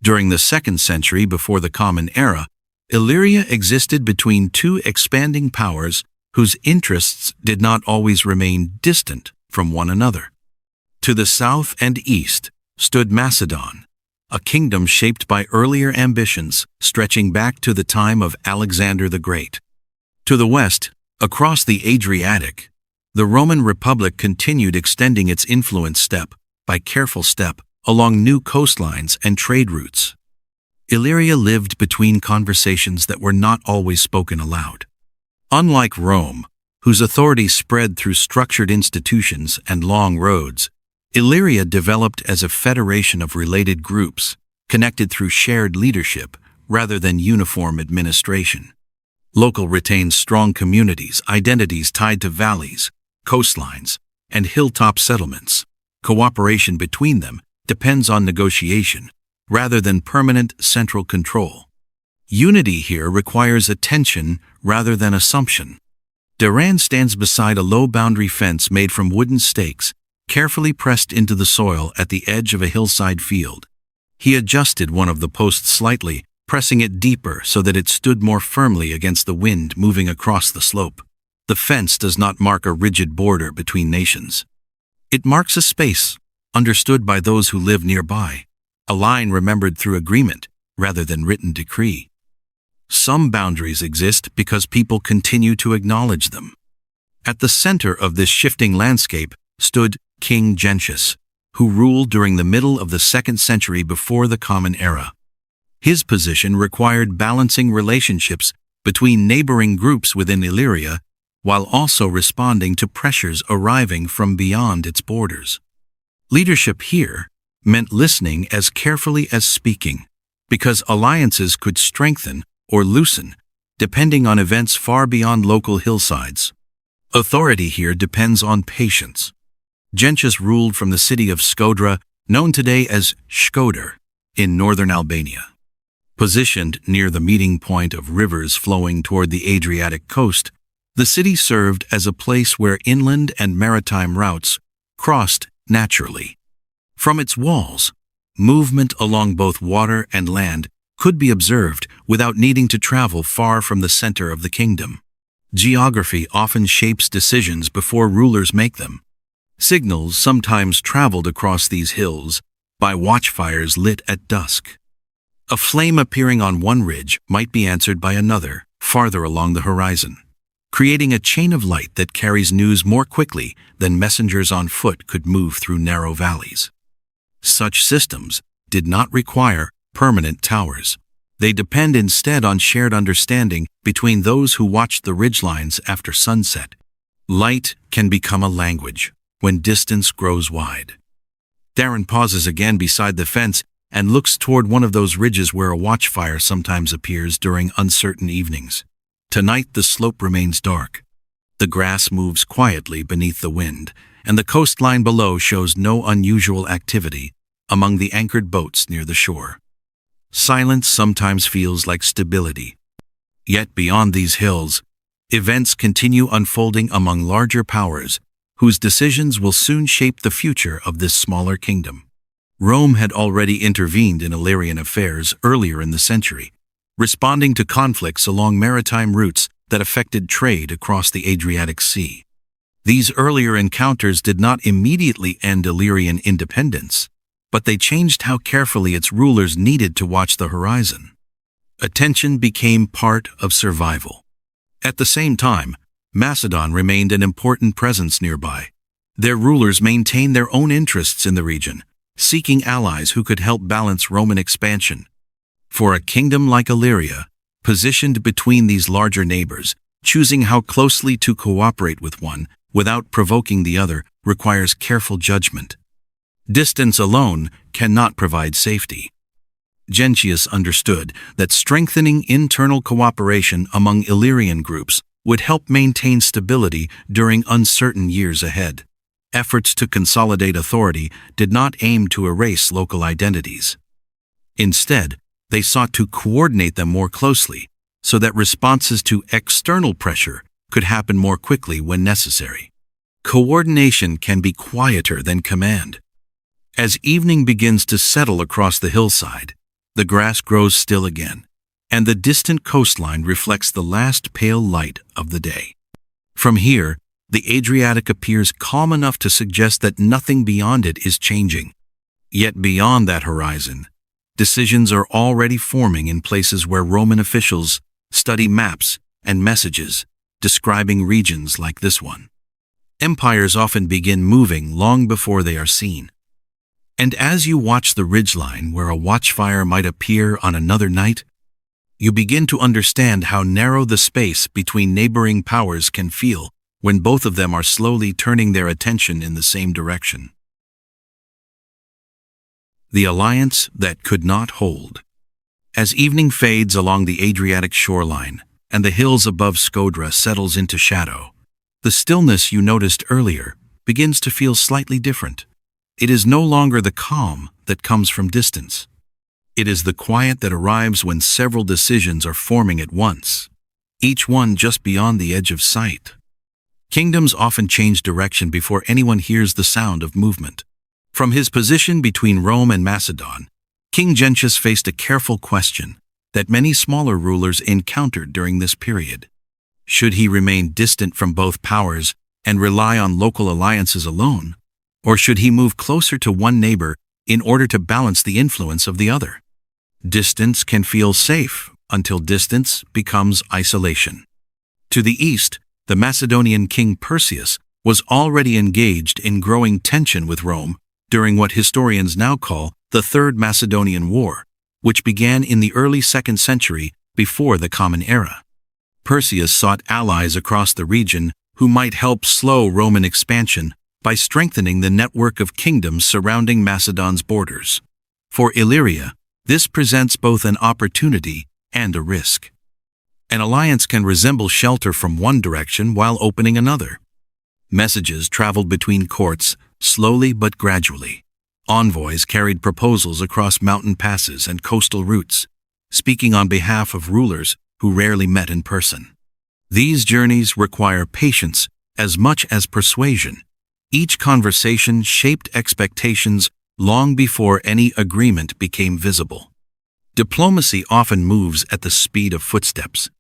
During the 2nd century before the Common Era, Illyria existed between two expanding powers whose interests did not always remain distant from one another. To the south and east stood Macedon, a kingdom shaped by earlier ambitions stretching back to the time of Alexander the Great. To the west, across the Adriatic, the Roman Republic continued extending its influence step by careful step along new coastlines and trade routes. Illyria lived between conversations that were not always spoken aloud. Unlike Rome, whose authority spread through structured institutions and long roads, Illyria developed as a federation of related groups, connected through shared leadership rather than uniform administration. Local retained strong communities, identities tied to valleys, coastlines, and hilltop settlements. Cooperation between them depends on negotiation rather than permanent central control. Unity here requires attention rather than assumption. Duran stands beside a low boundary fence made from wooden stakes, carefully pressed into the soil at the edge of a hillside field. He adjusted one of the posts slightly, pressing it deeper so that it stood more firmly against the wind moving across the slope. The fence does not mark a rigid border between nations. It marks a space, understood by those who live nearby, a line remembered through agreement rather than written decree. Some boundaries exist because people continue to acknowledge them. At the center of this shifting landscape stood King Gentius, who ruled during the middle of the 2nd century before the Common Era. His position required balancing relationships between neighboring groups within Illyria while also responding to pressures arriving from beyond its borders. Leadership here meant listening as carefully as speaking, because alliances could strengthen or loosen depending on events far beyond local hillsides. Authority here depends on patience. Gentius ruled from the city of Skodra, known today as Shkodër, in northern Albania. Positioned near the meeting point of rivers flowing toward the Adriatic coast, the city served as a place where inland and maritime routes crossed naturally. From its walls, movement along both water and land could be observed without needing to travel far from the center of the kingdom. Geography often shapes decisions before rulers make them. Signals sometimes traveled across these hills by watchfires lit at dusk. A flame appearing on one ridge might be answered by another farther along the horizon, creating a chain of light that carries news more quickly than messengers on foot could move through narrow valleys. Such systems did not require permanent towers. They depend instead on shared understanding between those who watch the ridgelines after sunset. Light can become a language when distance grows wide. Darren pauses again beside the fence and looks toward one of those ridges where a watchfire sometimes appears during uncertain evenings. Tonight the slope remains dark. The grass moves quietly beneath the wind, and the coastline below shows no unusual activity among the anchored boats near the shore. Silence sometimes feels like stability. Yet beyond these hills, events continue unfolding among larger powers whose decisions will soon shape the future of this smaller kingdom. Rome had already intervened in Illyrian affairs earlier in the century, responding to conflicts along maritime routes that affected trade across the Adriatic Sea. These earlier encounters did not immediately end Illyrian independence, but they changed how carefully its rulers needed to watch the horizon. Attention became part of survival. At the same time, Macedon remained an important presence nearby. Their rulers maintained their own interests in the region, seeking allies who could help balance Roman expansion. For a kingdom like Illyria, positioned between these larger neighbors, choosing how closely to cooperate with one without provoking the other requires careful judgment. Distance alone cannot provide safety. Gentius understood that strengthening internal cooperation among Illyrian groups would help maintain stability during uncertain years ahead. Efforts to consolidate authority did not aim to erase local identities. Instead, they sought to coordinate them more closely so that responses to external pressure could happen more quickly when necessary. Coordination can be quieter than command. As evening begins to settle across the hillside, the grass grows still again, and the distant coastline reflects the last pale light of the day. From here, the Adriatic appears calm enough to suggest that nothing beyond it is changing. Yet beyond that horizon, decisions are already forming in places where Roman officials study maps and messages describing regions like this one. Empires often begin moving long before they are seen. And as you watch the ridgeline where a watchfire might appear on another night, you begin to understand how narrow the space between neighboring powers can feel when both of them are slowly turning their attention in the same direction. The alliance that could not hold. As evening fades along the Adriatic shoreline and the hills above Skodra settles into shadow, the stillness you noticed earlier begins to feel slightly different. It is no longer the calm that comes from distance. It is the quiet that arrives when several decisions are forming at once, each one just beyond the edge of sight. Kingdoms often change direction before anyone hears the sound of movement. From his position between Rome and Macedon, King Gentius faced a careful question that many smaller rulers encountered during this period. Should he remain distant from both powers and rely on local alliances alone? Or should he move closer to one neighbor in order to balance the influence of the other? Distance can feel safe until distance becomes isolation. To the east, the Macedonian king Perseus was already engaged in growing tension with Rome during what historians now call the Third Macedonian War, which began in the early 2nd century before the Common Era. Perseus sought allies across the region who might help slow Roman expansion by strengthening the network of kingdoms surrounding Macedon's borders. For Illyria, this presents both an opportunity and a risk. An alliance can resemble shelter from one direction while opening another. Messages traveled between courts, slowly but gradually. Envoys carried proposals across mountain passes and coastal routes, speaking on behalf of rulers who rarely met in person. These journeys require patience as much as persuasion. Each conversation shaped expectations long before any agreement became visible. Diplomacy often moves at the speed of footsteps.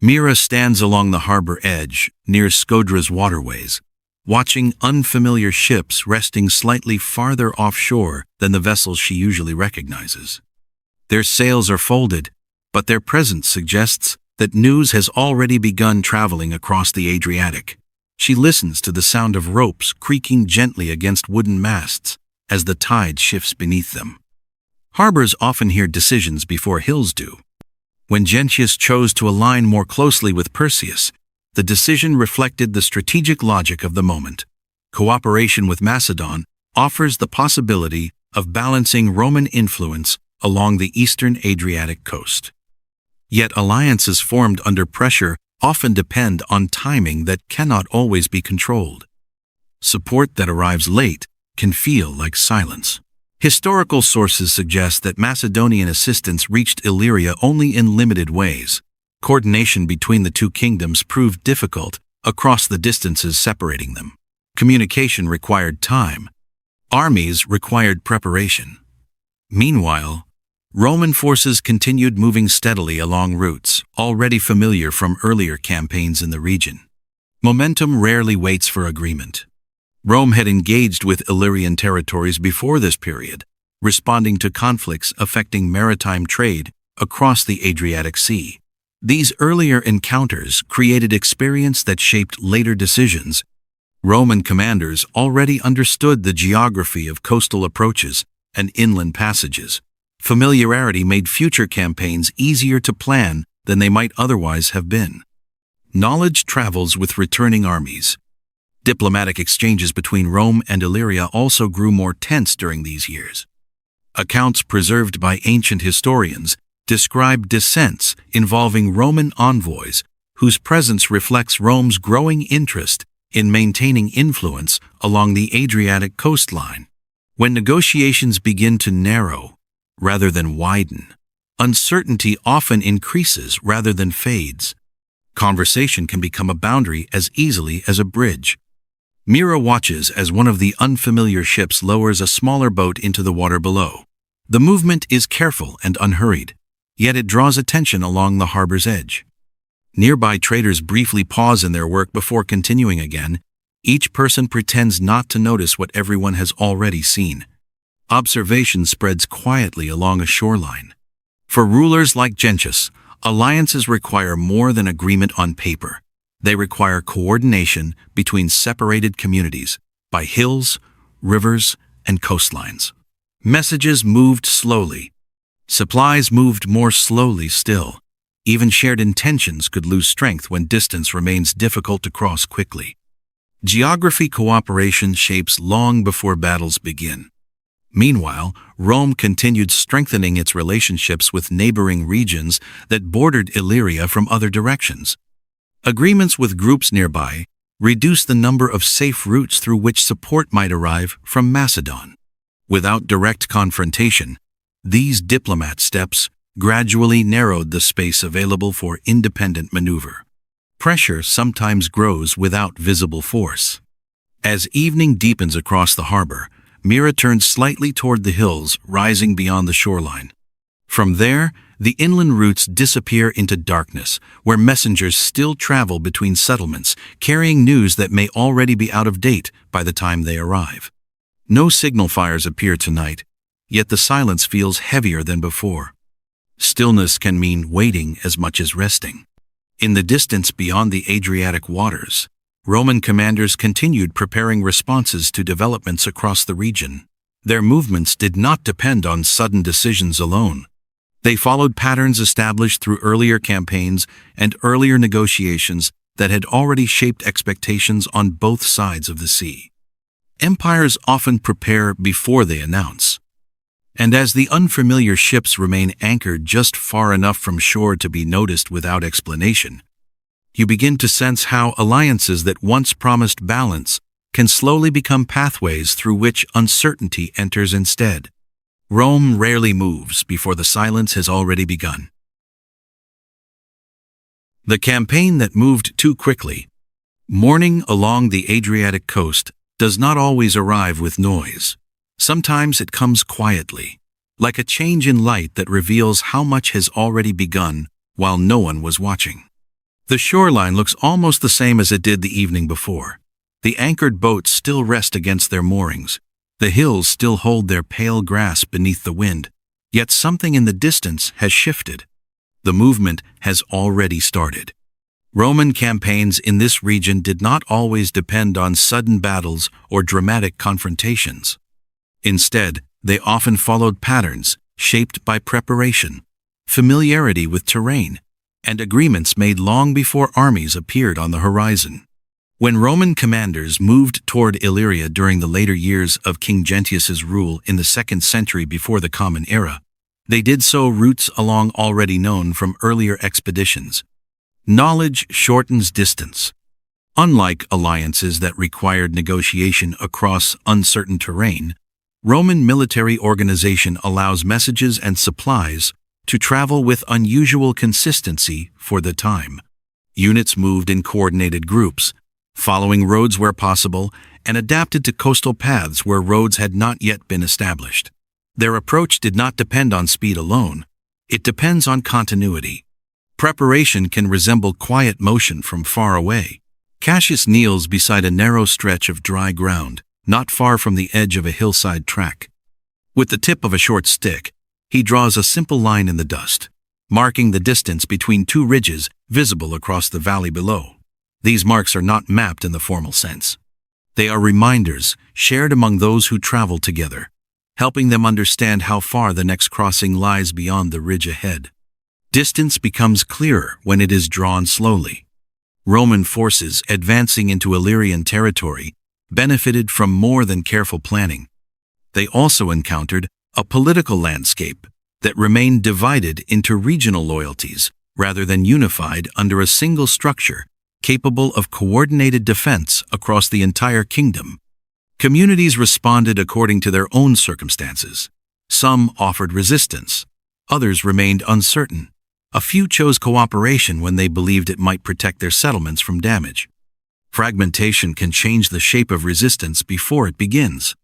Mira stands along the harbor edge, near Skodra's waterways, watching unfamiliar ships resting slightly farther offshore than the vessels she usually recognizes. Their sails are folded, but their presence suggests that news has already begun traveling across the Adriatic. She listens to the sound of ropes creaking gently against wooden masts as the tide shifts beneath them. Harbors often hear decisions before hills do. When Gentius chose to align more closely with Perseus, the decision reflected the strategic logic of the moment. Cooperation with Macedon offers the possibility of balancing Roman influence along the eastern Adriatic coast. Yet alliances formed under pressure often depend on timing that cannot always be controlled. Support that arrives late can feel like silence. Historical sources suggest that Macedonian assistance reached Illyria only in limited ways. Coordination between the two kingdoms proved difficult across the distances separating them. Communication required time. Armies required preparation. Meanwhile, Roman forces continued moving steadily along routes already familiar from earlier campaigns in the region. Momentum rarely waits for agreement. Rome had engaged with Illyrian territories before this period, responding to conflicts affecting maritime trade across the Adriatic Sea. These earlier encounters created experience that shaped later decisions. Roman commanders already understood the geography of coastal approaches and inland passages. Familiarity made future campaigns easier to plan than they might otherwise have been. Knowledge travels with returning armies. Diplomatic exchanges between Rome and Illyria also grew more tense during these years. Accounts preserved by ancient historians describe dissents involving Roman envoys whose presence reflects Rome's growing interest in maintaining influence along the Adriatic coastline. When negotiations begin to narrow rather than widen, uncertainty often increases rather than fades. Conversation can become a boundary as easily as a bridge. Mira watches as one of the unfamiliar ships lowers a smaller boat into the water below. The movement is careful and unhurried, yet it draws attention along the harbor's edge. Nearby traders briefly pause in their work before continuing again. Each person pretends not to notice what everyone has already seen. Observation spreads quietly along a shoreline. For rulers like Gentius, alliances require more than agreement on paper. They require coordination between separated communities by hills, rivers, and coastlines. Messages moved slowly. Supplies moved more slowly still. Even shared intentions could lose strength when distance remains difficult to cross quickly. Geography cooperation shapes long before battles begin. Meanwhile, Rome continued strengthening its relationships with neighboring regions that bordered Illyria from other directions. Agreements with groups nearby reduced the number of safe routes through which support might arrive from Macedon. Without direct confrontation, these diplomat steps gradually narrowed the space available for independent maneuver. Pressure sometimes grows without visible force. As evening deepens across the harbor, Mira turns slightly toward the hills rising beyond the shoreline. From there, the inland routes disappear into darkness, where messengers still travel between settlements, carrying news that may already be out of date by the time they arrive. No signal fires appear tonight, yet the silence feels heavier than before. Stillness can mean waiting as much as resting. In the distance beyond the Adriatic waters, Roman commanders continued preparing responses to developments across the region. Their movements did not depend on sudden decisions alone. They followed patterns established through earlier campaigns and earlier negotiations that had already shaped expectations on both sides of the sea. Empires often prepare before they announce. And as the unfamiliar ships remain anchored just far enough from shore to be noticed without explanation, you begin to sense how alliances that once promised balance can slowly become pathways through which uncertainty enters instead. Rome rarely moves before the silence has already begun. The campaign that moved too quickly. Morning along the Adriatic coast does not always arrive with noise. Sometimes it comes quietly, like a change in light that reveals how much has already begun while no one was watching. The shoreline looks almost the same as it did the evening before. The anchored boats still rest against their moorings. The hills still hold their pale grass beneath the wind, yet something in the distance has shifted. The movement has already started. Roman campaigns in this region did not always depend on sudden battles or dramatic confrontations. Instead, they often followed patterns shaped by preparation, familiarity with terrain, and agreements made long before armies appeared on the horizon. When Roman commanders moved toward Illyria during the later years of King Gentius's rule in the 2nd century before the Common Era, they did so routes along already known from earlier expeditions. Knowledge shortens distance. Unlike alliances that required negotiation across uncertain terrain, Roman military organization allows messages and supplies to travel with unusual consistency for the time. Units moved in coordinated groups, following roads where possible, and adapted to coastal paths where roads had not yet been established. Their approach did not depend on speed alone. It depends on continuity. Preparation can resemble quiet motion from far away. Cassius kneels beside a narrow stretch of dry ground, not far from the edge of a hillside track. With the tip of a short stick, he draws a simple line in the dust, marking the distance between two ridges visible across the valley below. These marks are not mapped in the formal sense. They are reminders shared among those who travel together, helping them understand how far the next crossing lies beyond the ridge ahead. Distance becomes clearer when it is drawn slowly. Roman forces advancing into Illyrian territory benefited from more than careful planning. They also encountered a political landscape that remained divided into regional loyalties rather than unified under a single structure capable of coordinated defense across the entire kingdom. Communities responded according to their own circumstances. Some offered resistance, others remained uncertain. A few chose cooperation when they believed it might protect their settlements from damage. Fragmentation can change the shape of resistance before it begins.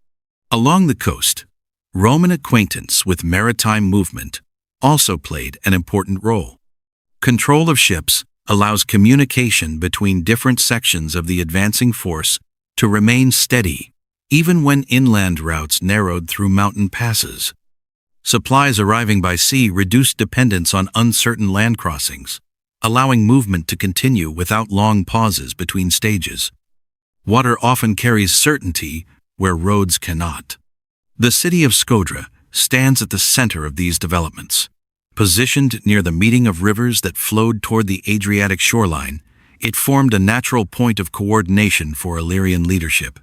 Along the coast, Roman acquaintance with maritime movement also played an important role. Control of ships allows communication between different sections of the advancing force to remain steady, even when inland routes narrowed through mountain passes. Supplies arriving by sea reduced dependence on uncertain land crossings, allowing movement to continue without long pauses between stages. Water often carries certainty where roads cannot. The city of Skodra stands at the center of these developments. Positioned near the meeting of rivers that flowed toward the Adriatic shoreline, it formed a natural point of coordination for Illyrian leadership.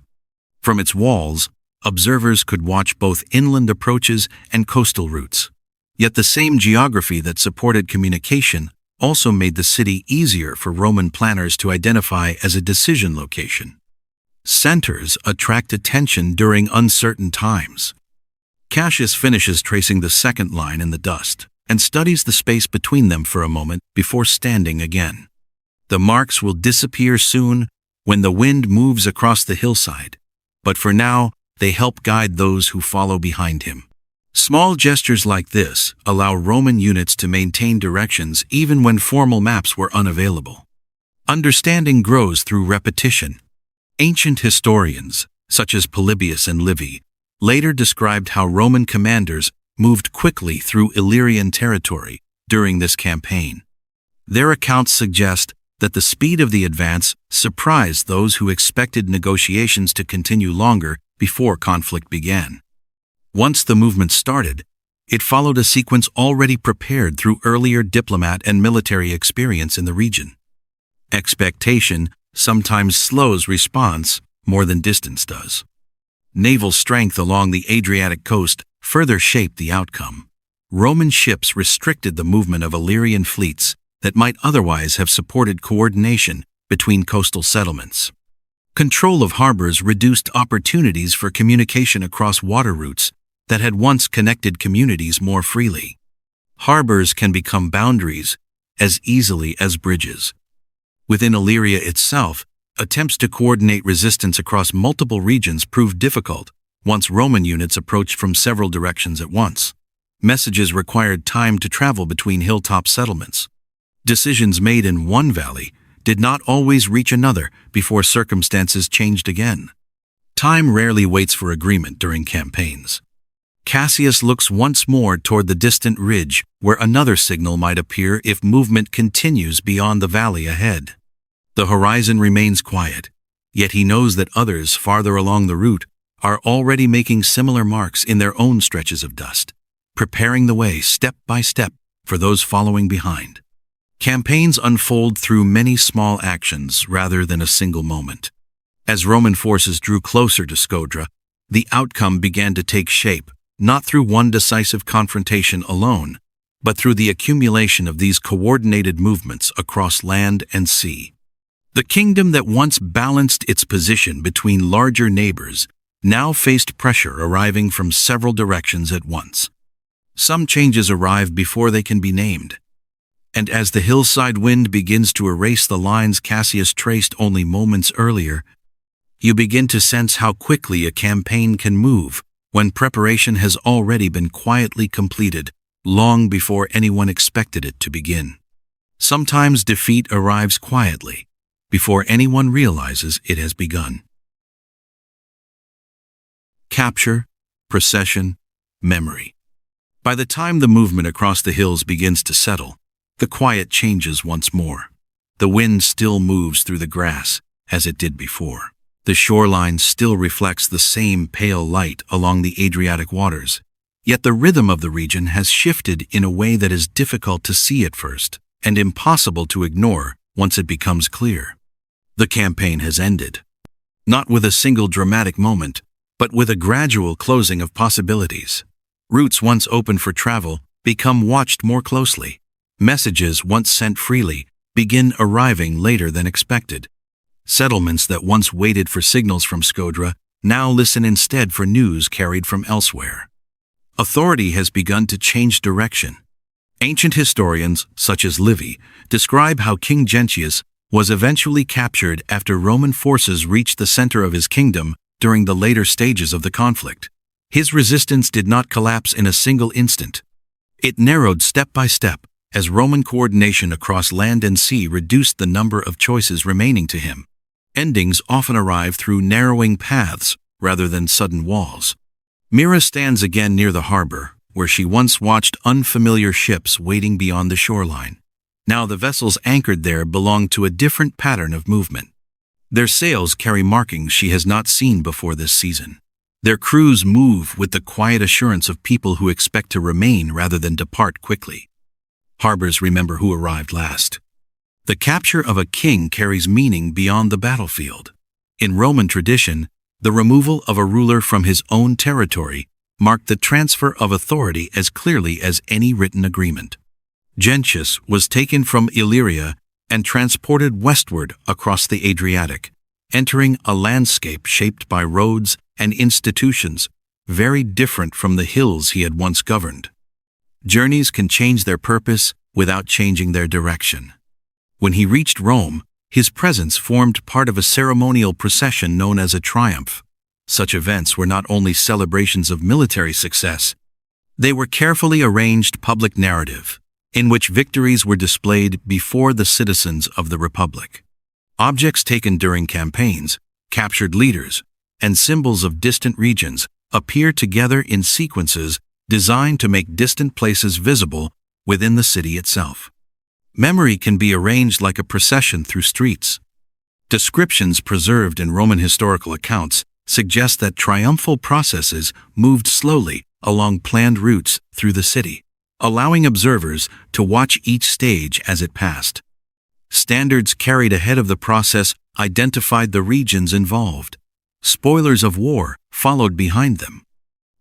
From its walls, observers could watch both inland approaches and coastal routes. Yet the same geography that supported communication also made the city easier for Roman planners to identify as a decision location. Centers attract attention during uncertain times. Cassius finishes tracing the second line in the dust and studies the space between them for a moment before standing again. The marks will disappear soon when the wind moves across the hillside, but for now, they help guide those who follow behind him. Small gestures like this allow Roman units to maintain directions even when formal maps were unavailable. Understanding grows through repetition. Ancient historians, such as Polybius and Livy, later described how Roman commanders moved quickly through Illyrian territory during this campaign. Their accounts suggest that the speed of the advance surprised those who expected negotiations to continue longer before conflict began. Once the movement started, it followed a sequence already prepared through earlier diplomat and military experience in the region. Expectation sometimes slows response more than distance does. Naval strength along the Adriatic coast further shaped the outcome. Roman ships restricted the movement of Illyrian fleets that might otherwise have supported coordination between coastal settlements. Control of harbors reduced opportunities for communication across water routes that had once connected communities more freely. Harbors can become boundaries as easily as bridges. Within Illyria itself, attempts to coordinate resistance across multiple regions proved difficult once Roman units approached from several directions at once. Messages required time to travel between hilltop settlements. Decisions made in one valley did not always reach another before circumstances changed again. Time rarely waits for agreement during campaigns. Cassius looks once more toward the distant ridge where another signal might appear if movement continues beyond the valley ahead. The horizon remains quiet, yet he knows that others farther along the route are already making similar marks in their own stretches of dust, preparing the way step by step for those following behind. Campaigns unfold through many small actions rather than a single moment. As Roman forces drew closer to Skodra, the outcome began to take shape, not through one decisive confrontation alone, but through the accumulation of these coordinated movements across land and sea. The kingdom that once balanced its position between larger neighbors now faced pressure arriving from several directions at once. Some changes arrive before they can be named. And as the hillside wind begins to erase the lines Cassius traced only moments earlier, you begin to sense how quickly a campaign can move when preparation has already been quietly completed long before anyone expected it to begin. Sometimes defeat arrives quietly, before anyone realizes it has begun. Capture, procession, memory. By the time the movement across the hills begins to settle, the quiet changes once more. The wind still moves through the grass as it did before. The shoreline still reflects the same pale light along the Adriatic waters, yet the rhythm of the region has shifted in a way that is difficult to see at first and impossible to ignore once it becomes clear. The campaign has ended. Not with a single dramatic moment, but with a gradual closing of possibilities. Routes once open for travel become watched more closely. Messages once sent freely begin arriving later than expected. Settlements that once waited for signals from Skodra now listen instead for news carried from elsewhere. Authority has begun to change direction. Ancient historians, such as Livy, describe how King Gentius was eventually captured after Roman forces reached the center of his kingdom during the later stages of the conflict. His resistance did not collapse in a single instant. It narrowed step by step as Roman coordination across land and sea reduced the number of choices remaining to him. Endings often arrive through narrowing paths rather than sudden walls. Mira stands again near the harbor, where she once watched unfamiliar ships waiting beyond the shoreline. Now the vessels anchored there belong to a different pattern of movement. Their sails carry markings she has not seen before this season. Their crews move with the quiet assurance of people who expect to remain rather than depart quickly. Harbors remember who arrived last. The capture of a king carries meaning beyond the battlefield. In Roman tradition, the removal of a ruler from his own territory marked the transfer of authority as clearly as any written agreement. Gentius was taken from Illyria and transported westward across the Adriatic, entering a landscape shaped by roads and institutions very different from the hills he had once governed. Journeys can change their purpose without changing their direction. When he reached Rome, his presence formed part of a ceremonial procession known as a triumph. Such events were not only celebrations of military success, they were carefully arranged public narrative, in which victories were displayed before the citizens of the Republic. Objects taken during campaigns, captured leaders, and symbols of distant regions appear together in sequences designed to make distant places visible within the city itself. Memory can be arranged like a procession through streets. Descriptions preserved in Roman historical accounts suggest that triumphal processes moved slowly along planned routes through the city, allowing observers to watch each stage as it passed. Standards carried ahead of the process identified the regions involved. Spoilers of war followed behind them.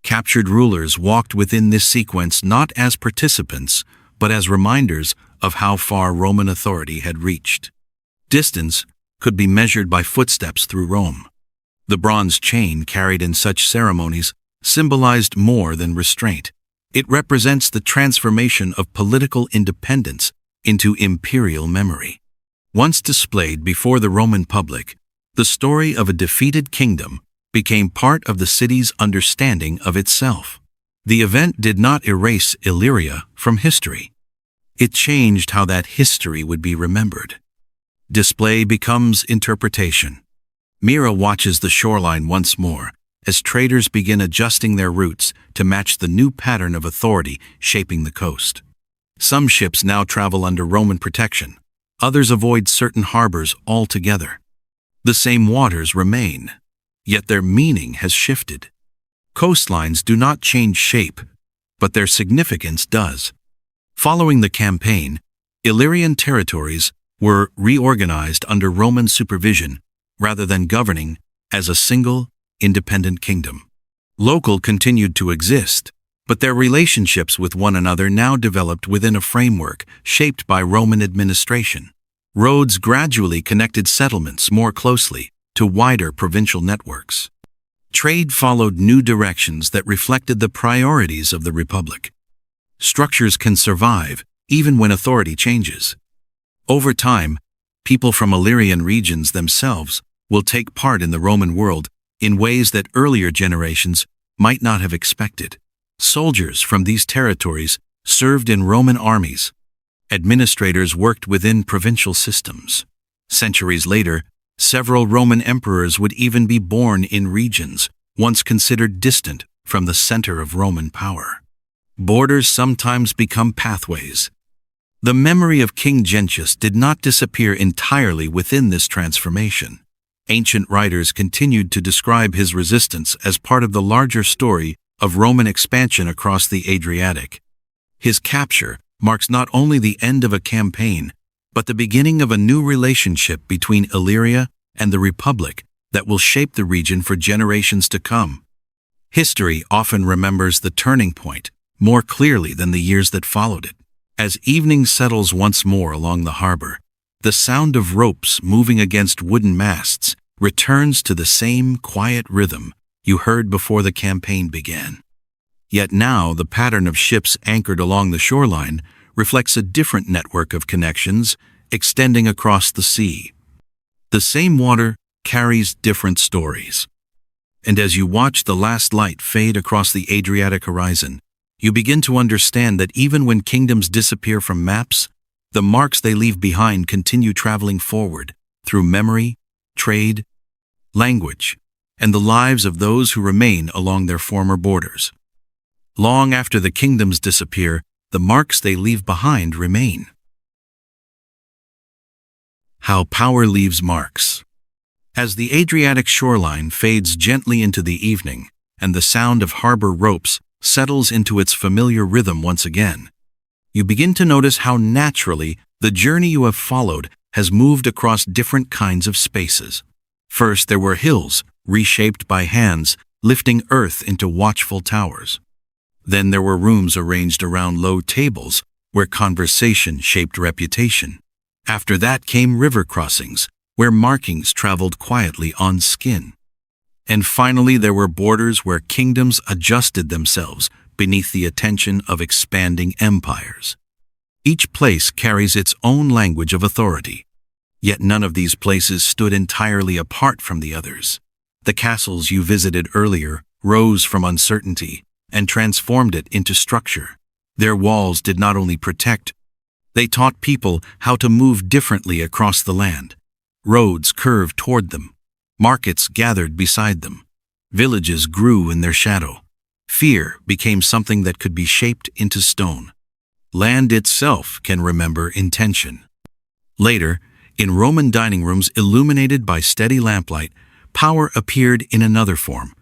Captured rulers walked within this sequence not as participants, but as reminders of how far Roman authority had reached. Distance could be measured by footsteps through Rome. The bronze chain carried in such ceremonies symbolized more than restraint. It represents the transformation of political independence into imperial memory. Once displayed before the Roman public, the story of a defeated kingdom became part of the city's understanding of itself. The event did not erase Illyria from history. It changed how that history would be remembered. Display becomes interpretation. Mira watches the shoreline once more as traders begin adjusting their routes to match the new pattern of authority shaping the coast. Some ships now travel under Roman protection. Others avoid certain harbors altogether. The same waters remain, yet their meaning has shifted. Coastlines do not change shape, but their significance does. Following the campaign, Illyrian territories were reorganized under Roman supervision rather than governing as a single, independent kingdom. Local continued to exist, but their relationships with one another now developed within a framework shaped by Roman administration. Roads gradually connected settlements more closely to wider provincial networks. Trade followed new directions that reflected the priorities of the Republic. Structures can survive even when authority changes. Over time, people from Illyrian regions themselves will take part in the Roman world in ways that earlier generations might not have expected. Soldiers from these territories served in Roman armies. Administrators worked within provincial systems. Centuries later, several Roman emperors would even be born in regions once considered distant from the center of Roman power. Borders sometimes become pathways. The memory of King Gentius did not disappear entirely within this transformation. Ancient writers continued to describe his resistance as part of the larger story of Roman expansion across the Adriatic. His capture marks not only the end of a campaign, but the beginning of a new relationship between Illyria and the Republic that will shape the region for generations to come. History often remembers the turning point more clearly than the years that followed it. As evening settles once more along the harbor, the sound of ropes moving against wooden masts returns to the same quiet rhythm you heard before the campaign began. Yet now the pattern of ships anchored along the shoreline reflects a different network of connections extending across the sea. The same water carries different stories. And as you watch the last light fade across the Adriatic horizon, you begin to understand that even when kingdoms disappear from maps, the marks they leave behind continue traveling forward through memory, trade, language, and the lives of those who remain along their former borders. Long after the kingdoms disappear, the marks they leave behind remain. How power leaves marks. As the Adriatic shoreline fades gently into the evening and the sound of harbor ropes settles into its familiar rhythm once again, you begin to notice how naturally the journey you have followed has moved across different kinds of spaces. First, there were hills, reshaped by hands, lifting earth into watchful towers. Then there were rooms arranged around low tables, where conversation shaped reputation. After that came river crossings, where markings traveled quietly on skin. And finally, there were borders where kingdoms adjusted themselves beneath the attention of expanding empires. Each place carries its own language of authority. Yet none of these places stood entirely apart from the others. The castles you visited earlier rose from uncertainty and transformed it into structure. Their walls did not only protect, they taught people how to move differently across the land. Roads curved toward them. Markets gathered beside them. Villages grew in their shadow. Fear became something that could be shaped into stone. Land itself can remember intention. Later, in Roman dining rooms illuminated by steady lamplight, power appeared in another form.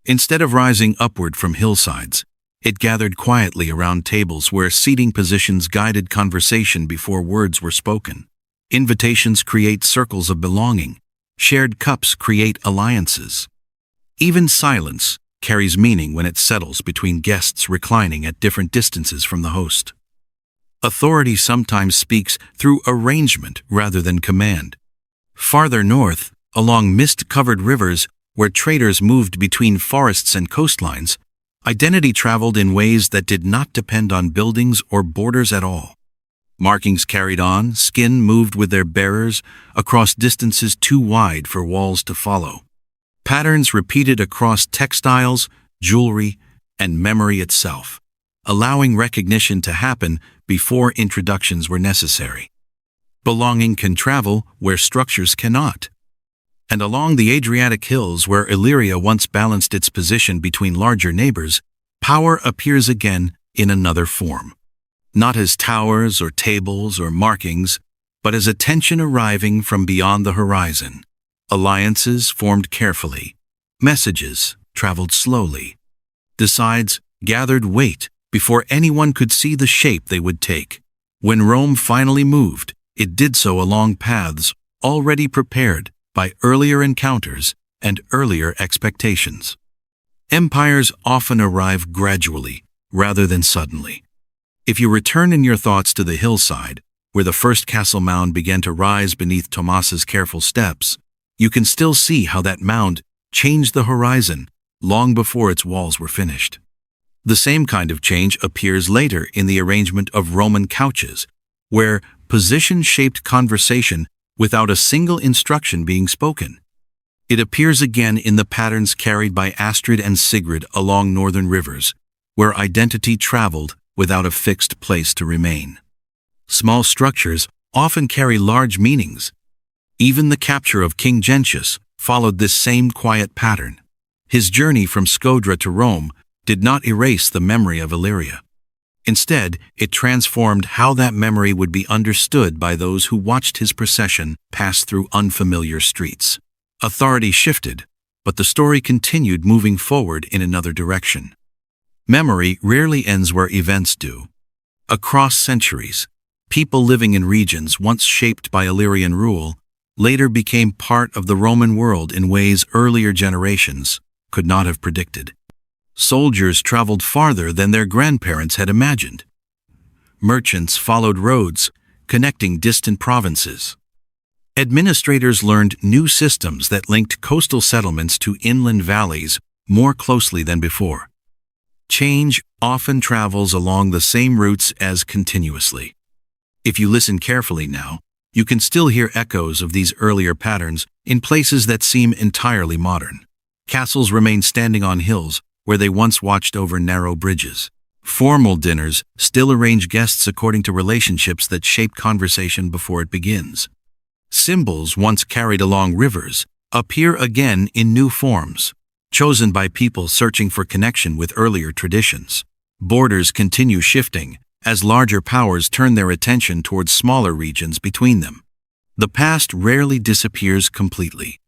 Instead of rising upward from hillsides, it gathered quietly around tables where seating positions guided conversation before words were spoken. Invitations create circles of belonging. Shared cups create alliances. Even silence carries meaning when it settles between guests reclining at different distances from the host. Authority sometimes speaks through arrangement rather than command. Farther north, along mist-covered rivers where traders moved between forests and coastlines, identity traveled in ways that did not depend on buildings or borders at all. Markings carried on, skin moved with their bearers across distances too wide for walls to follow. Patterns repeated across textiles, jewelry, and memory itself, allowing recognition to happen before introductions were necessary. Belonging can travel where structures cannot. And along the Adriatic hills where Illyria once balanced its position between larger neighbors, power appears again in another form. Not as towers or tables or markings, but as attention arriving from beyond the horizon. Alliances formed carefully. Messages traveled slowly. Decides gathered weight before anyone could see the shape they would take. When Rome finally moved, it did so along paths already prepared by earlier encounters and earlier expectations. Empires often arrive gradually rather than suddenly. If you return in your thoughts to the hillside, where the first castle mound began to rise beneath Tomas's careful steps, you can still see how that mound changed the horizon long before its walls were finished. The same kind of change appears later in the arrangement of Roman couches, where position shaped conversation without a single instruction being spoken. It appears again in the patterns carried by Astrid and Sigrid along northern rivers, where identity traveled without a fixed place to remain. Small structures often carry large meanings. Even the capture of King Gentius followed this same quiet pattern. His journey from Scodra to Rome did not erase the memory of Illyria. Instead, it transformed how that memory would be understood by those who watched his procession pass through unfamiliar streets. Authority shifted, but the story continued moving forward in another direction. Memory rarely ends where events do. Across centuries, People living in regions once shaped by Illyrian rule later became part of the Roman world in ways earlier generations could not have predicted. Soldiers traveled farther than their grandparents had imagined. Merchants followed roads connecting distant provinces. Administrators learned new systems that linked coastal settlements to inland valleys more closely than before. Change often travels along the same routes as continuously. If you listen carefully now, you can still hear echoes of these earlier patterns in places that seem entirely modern. Castles remain standing on hills where they once watched over narrow bridges. Formal dinners still arrange guests according to relationships that shape conversation before it begins. Symbols once carried along rivers appear again in new forms, chosen by people searching for connection with earlier traditions. Borders continue shifting as larger powers turn their attention towards smaller regions between them. The past rarely disappears completely.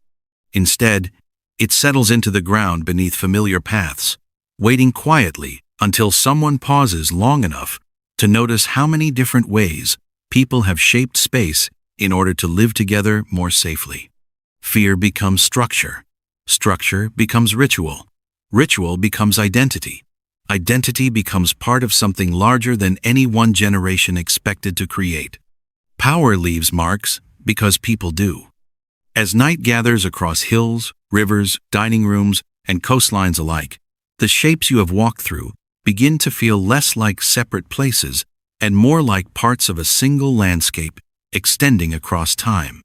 Instead, it settles into the ground beneath familiar paths, waiting quietly until someone pauses long enough to notice how many different ways people have shaped space in order to live together more safely. Fear becomes structure. Structure becomes ritual. Ritual becomes identity. Identity becomes part of something larger than any one generation expected to create. Power leaves marks because people do. As night gathers across hills, rivers, dining rooms, and coastlines alike, the shapes you have walked through begin to feel less like separate places and more like parts of a single landscape extending across time.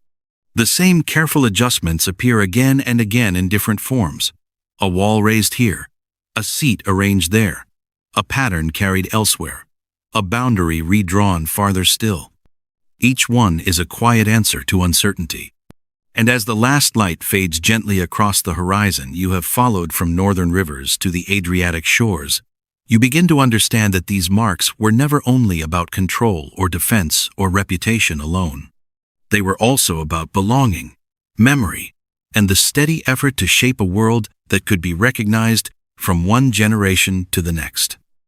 The same careful adjustments appear again and again in different forms. A wall raised here, a seat arranged there, a pattern carried elsewhere, a boundary redrawn farther still. Each one is a quiet answer to uncertainty. And as the last light fades gently across the horizon you have followed from northern rivers to the Adriatic shores, you begin to understand that these marks were never only about control or defense or reputation alone. They were also about belonging, memory, and the steady effort to shape a world that could be recognized from one generation to the next.